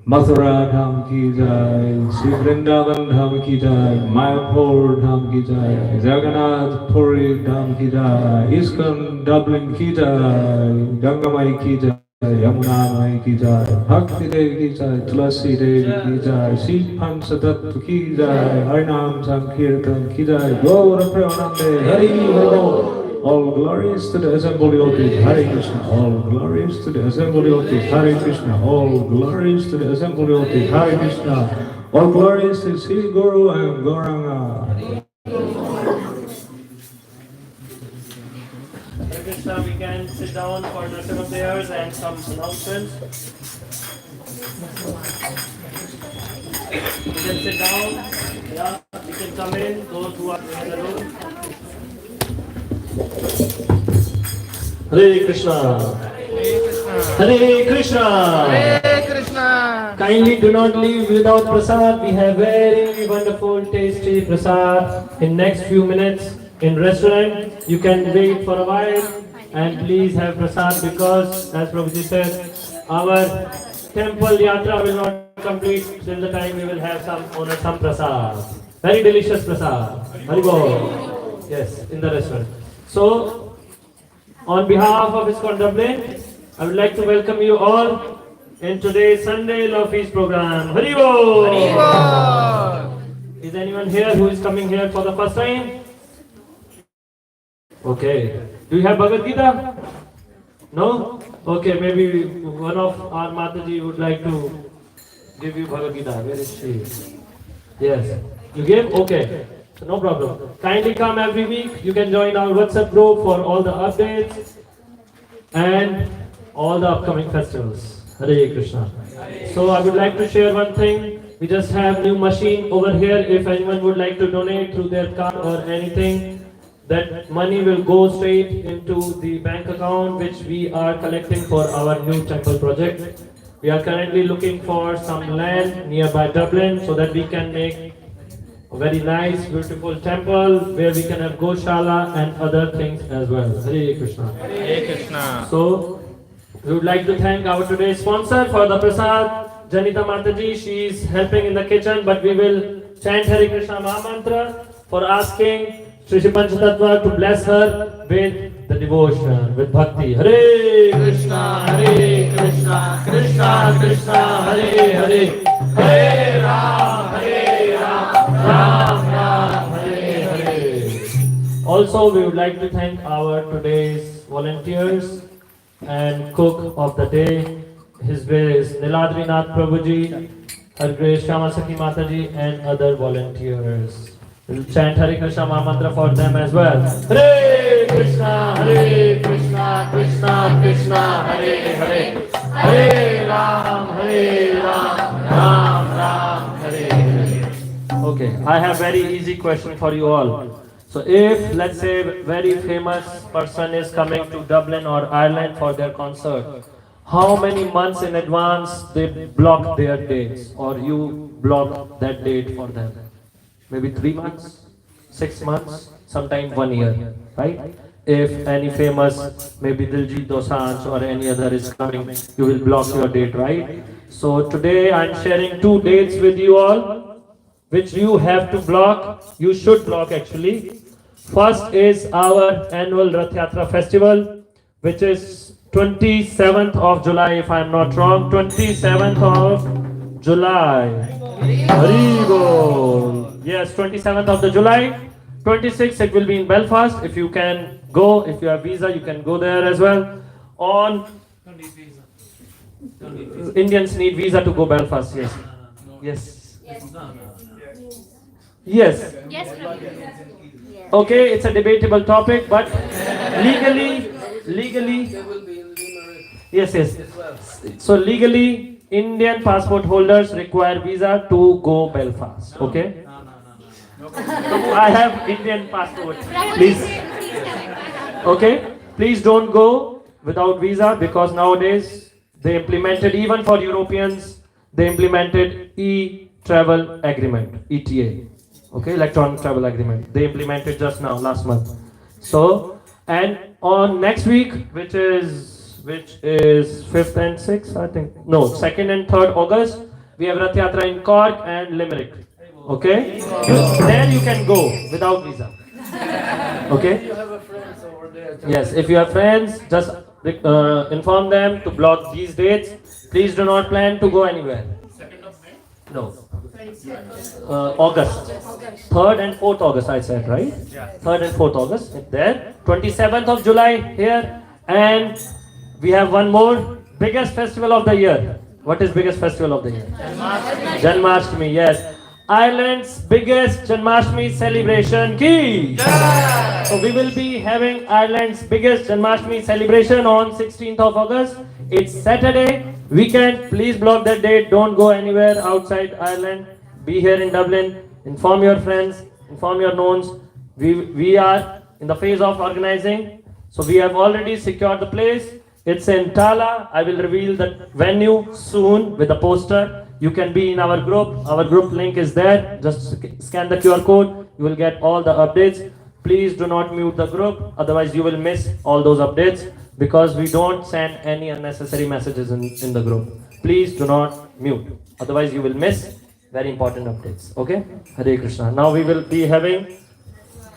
Mathura Dham Ki Jai, Sri Vrindavan Dham Ki Jai, Mayapur Dham Ki Jai, Jagannath Puri Dham Ki Jai, ISKCON Dublin Ki Jai, Gangamai Ki Jai, Yamuna Mai Ki Jai, Bhakti Devi Ki Jai, Tulasi Devi Ki Jai, Sri Panchatattva Ki Jai, Harinam Sankirtan Ki Jai, Gaura Premanande, Hari Hari. All glories to the assembled devotees, Hare Krishna. All glories to the assembled devotees, Hare Krishna. All glories to the assembled devotees, Hare Krishna. All glories to Sri Guru and Gauranga. Hare Krishna, we can sit down for the seven prayers and some announcements. You can sit down. Yeah, you can come in. Those who are in the room. Hare Krishna. Hare Krishna. Hare Krishna. Kindly do not leave without prasad. We have very wonderful, tasty prasad in next few minutes in restaurant. You can wait for a while and please have prasad because, as Prabhuji said, our temple yatra will not complete till the time we will have some prasad. Very delicious prasad. Haribol. Yes, in the restaurant. So, on behalf of ISKCON Dublin, I would like to welcome you all in today's Sunday Love Feast program. Haribol! Haribol! Is anyone here who is coming here for the first time? Okay. Do you have Bhagavad Gita? No? Okay, maybe one of our Mataji would like to give you Bhagavad Gita. Where is she? Yes. You give? Okay. So no problem. Kindly come every week. You can join our WhatsApp group for all the updates and all the upcoming festivals. Hare Krishna. So I would like to share one thing. We just have new machine over here. If anyone would like to donate through their card or anything, that money will go straight into the bank account which we are collecting for our new temple project. We are currently looking for some land nearby Dublin so that we can make a very nice, beautiful temple where we can have Goshala and other things as well. Hare Krishna. Hare Krishna. So, we would like to thank our today's sponsor for the prasad, Janita Mataji. She is helping in the kitchen, but we will chant Hare Krishna Mahamantra for asking Shri Panchatattva to bless her with the devotion, with bhakti. Hare Krishna, Hare Krishna, Krishna Krishna, Hare Hare, Hare Ram, Ram Ram, Hare Hare. Also, we would like to thank our today's volunteers and cook of the day. His grace Niladrinath Prabhuji, Her Grace Shama Sakhi Mataji and other volunteers. We'll chant Hare Krishna Mahamantra for them as well. Hare Krishna, Krishna Krishna, Hare Hare, Hare Ram, Ram Ram, Hare Hare. Okay, I have very easy question for you all. So if let's say very famous person is coming to Dublin or Ireland for their concert, how many months in advance they block their dates or you block that date for them? Maybe 3 months, 6 months, sometime 1 year, right? If any famous, maybe Diljit Dosanjh or any other is coming, you will block your date, right? So today I'm sharing 2 dates with you all, which you have to block, you should block actually. First is our annual Rath Yatra festival, which is 27th of July, if I'm not wrong, 27th of July. Haribol. Yes, 27th of the July. 26th it will be in Belfast. If you can go, if you have visa, you can go there as well. On Indians need visa to go Belfast. Yes. Yes. Okay, it's a debatable topic, but legally, yes. So legally, Indian passport holders require visa to go Belfast. Okay. I have Indian passport. Please. Okay. Please don't go without visa because nowadays they implemented, even for Europeans, they implemented e-travel agreement, ETA. Okay, electronic travel agreement. They implemented just now, last month. So, and on next week, which is 5th and 6th, I think. No, 2nd and 3rd August, we have Rath Yatra in Cork and Limerick. Okay, there you can go without visa. Okay. Yes, if you have friends, just inform them to block these dates. Please do not plan to go anywhere. No. August. 3rd and 4th August, I said, right? Yeah. 3rd and 4th August. There. 27th of July here. And we have one more. Biggest festival of the year. What is biggest festival of the year? Janmashtami, yes. Ireland's biggest Janmashtami celebration. Ki! Yeah. So we will be having Ireland's biggest Janmashtami celebration on 16th of August. It's Saturday. Weekend. Please block that date. Don't go anywhere outside Ireland. Be here in Dublin. Inform your friends. Inform your knowns. We are in the phase of organizing. So we have already secured the place. It's in Tala. I will reveal the venue soon with a poster. You can be in our group. Our group link is there. Just scan the QR code. You will get all the updates. Please do not mute the group. Otherwise you will miss all those updates because we don't send any unnecessary messages in the group. Please do not mute. Otherwise you will miss very important updates. Okay? Hare Krishna. Now we will be having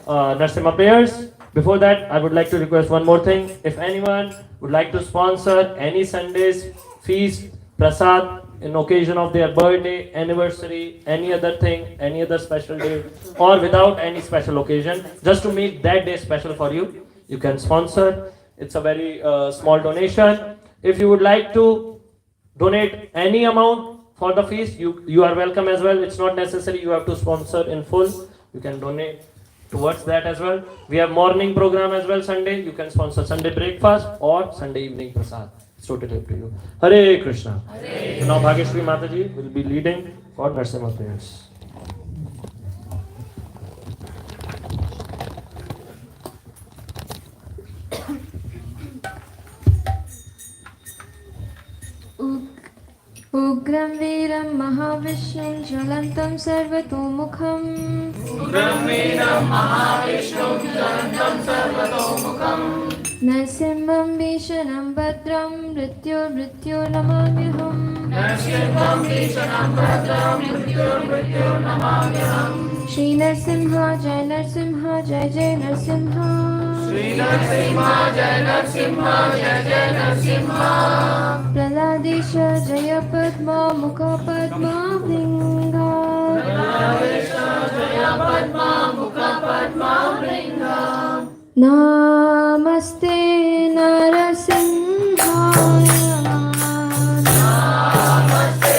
Narsimha prayers. Before that, I would like to request one more thing. If anyone would like to sponsor any Sunday's feast, prasad, in occasion of their birthday, anniversary, any other thing, any other special day, or without any special occasion, just to make that day special for you, you can sponsor. It's a very small donation. If you would like to donate any amount for the feast, you are welcome as well. It's not necessary you have to sponsor in full. You can donate towards that as well. We have morning program as well Sunday. You can sponsor Sunday breakfast or Sunday evening prasad. It's totally up to you. Hare Krishna. Hare. Now Bhageshwari Mataji will be leading for Narsimha prayers. उग्रं वीरं महाविष्णुं ज्वलन्तं सर्वतोमुखम् नरसिंहं भीषणं भद्रं मृत्युर्नमाम्यहम् श्रीनरसिंह जय नरसिंह जय जय नरसिंह प्रहलादेश जय पद्मा मुख पद्मा भृङ्गा नमस्ते नरसिंहाय नमस्ते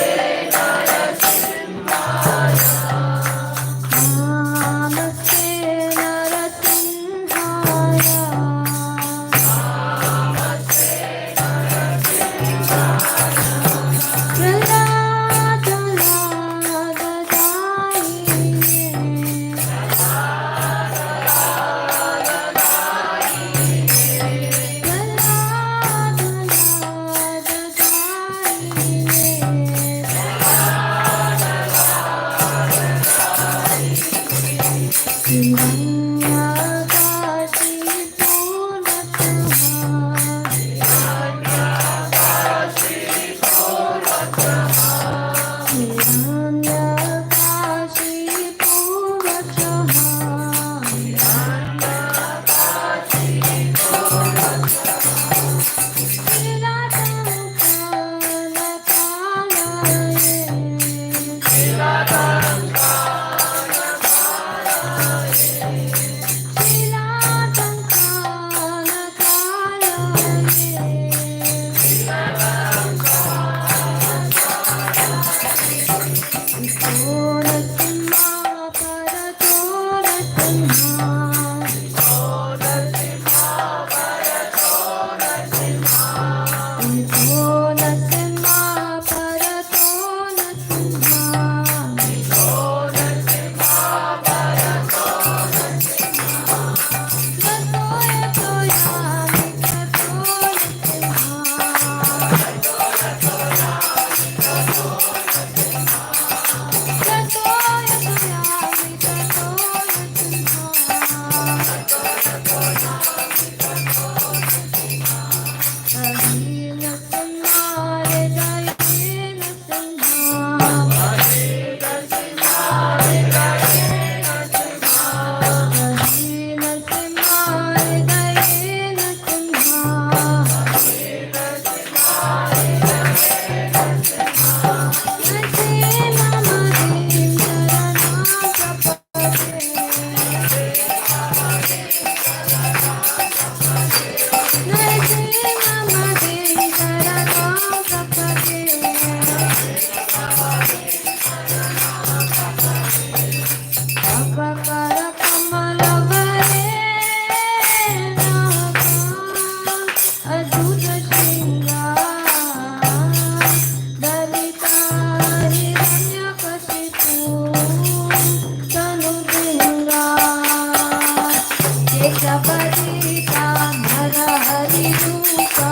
पतिता नर हरि रूपा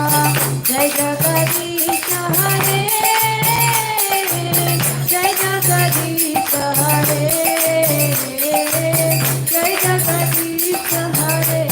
जय जगदीश हरे जय जगदीश हरे जय जगदीश हरे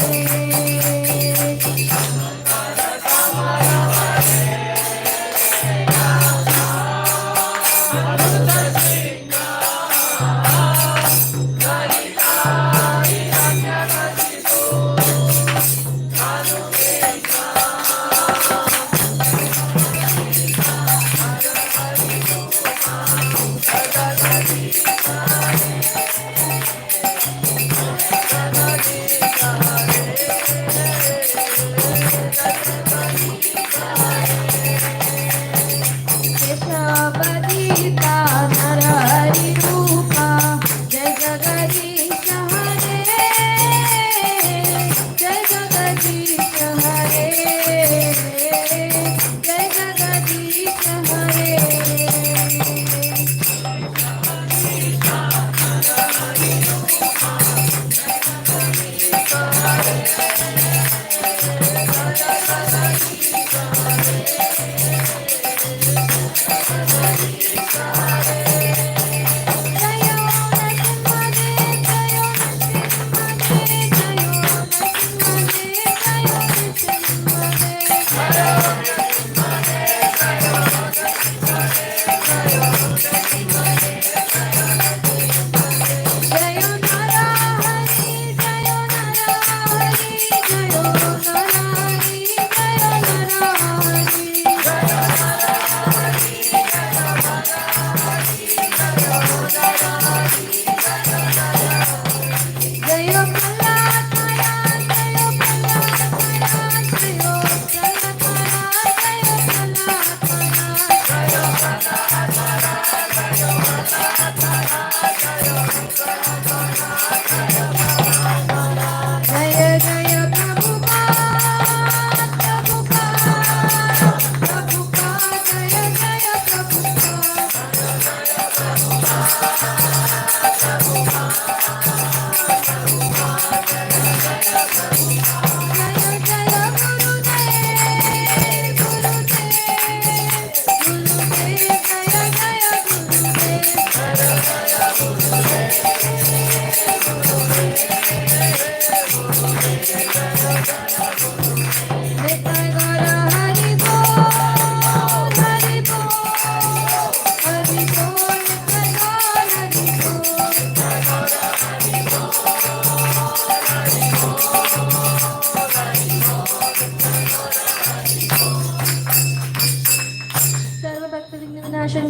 केशवदीता नर हरि रूपा जय जगदीश हरे जय जगदीश हरे जय जगदीश हरे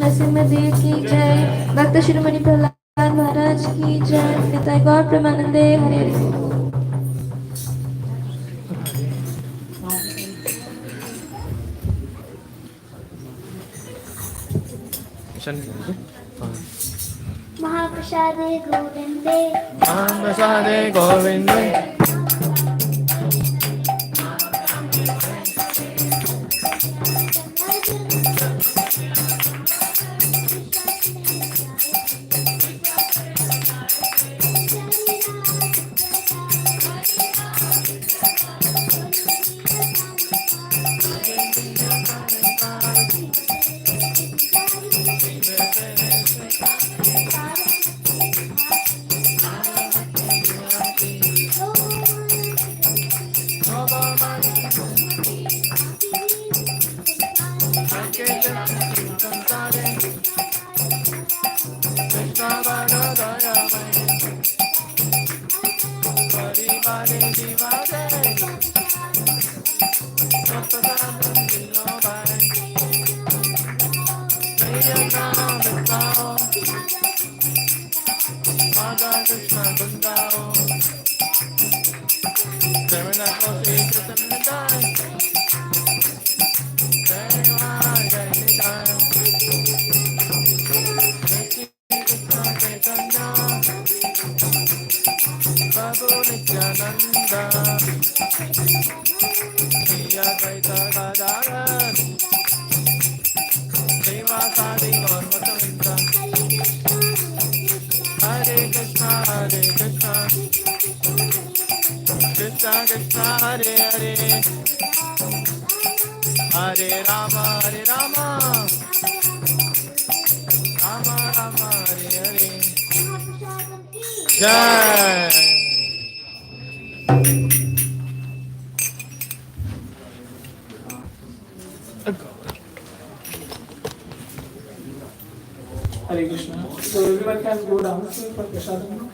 नरसिम्हा देव की जय। भक्त शिरोमणि प्रहलाद महाराज की जय। निताय गौर प्रेमानंदे हरे हरे। महाप्रसादे गोविंदे महाप्रसादे गोविंदे Krishna Krishna Hare Hare Hare Rama Rama Rama Hare Hare Jai. Hare Krishna. So everyone can go down for prasadam.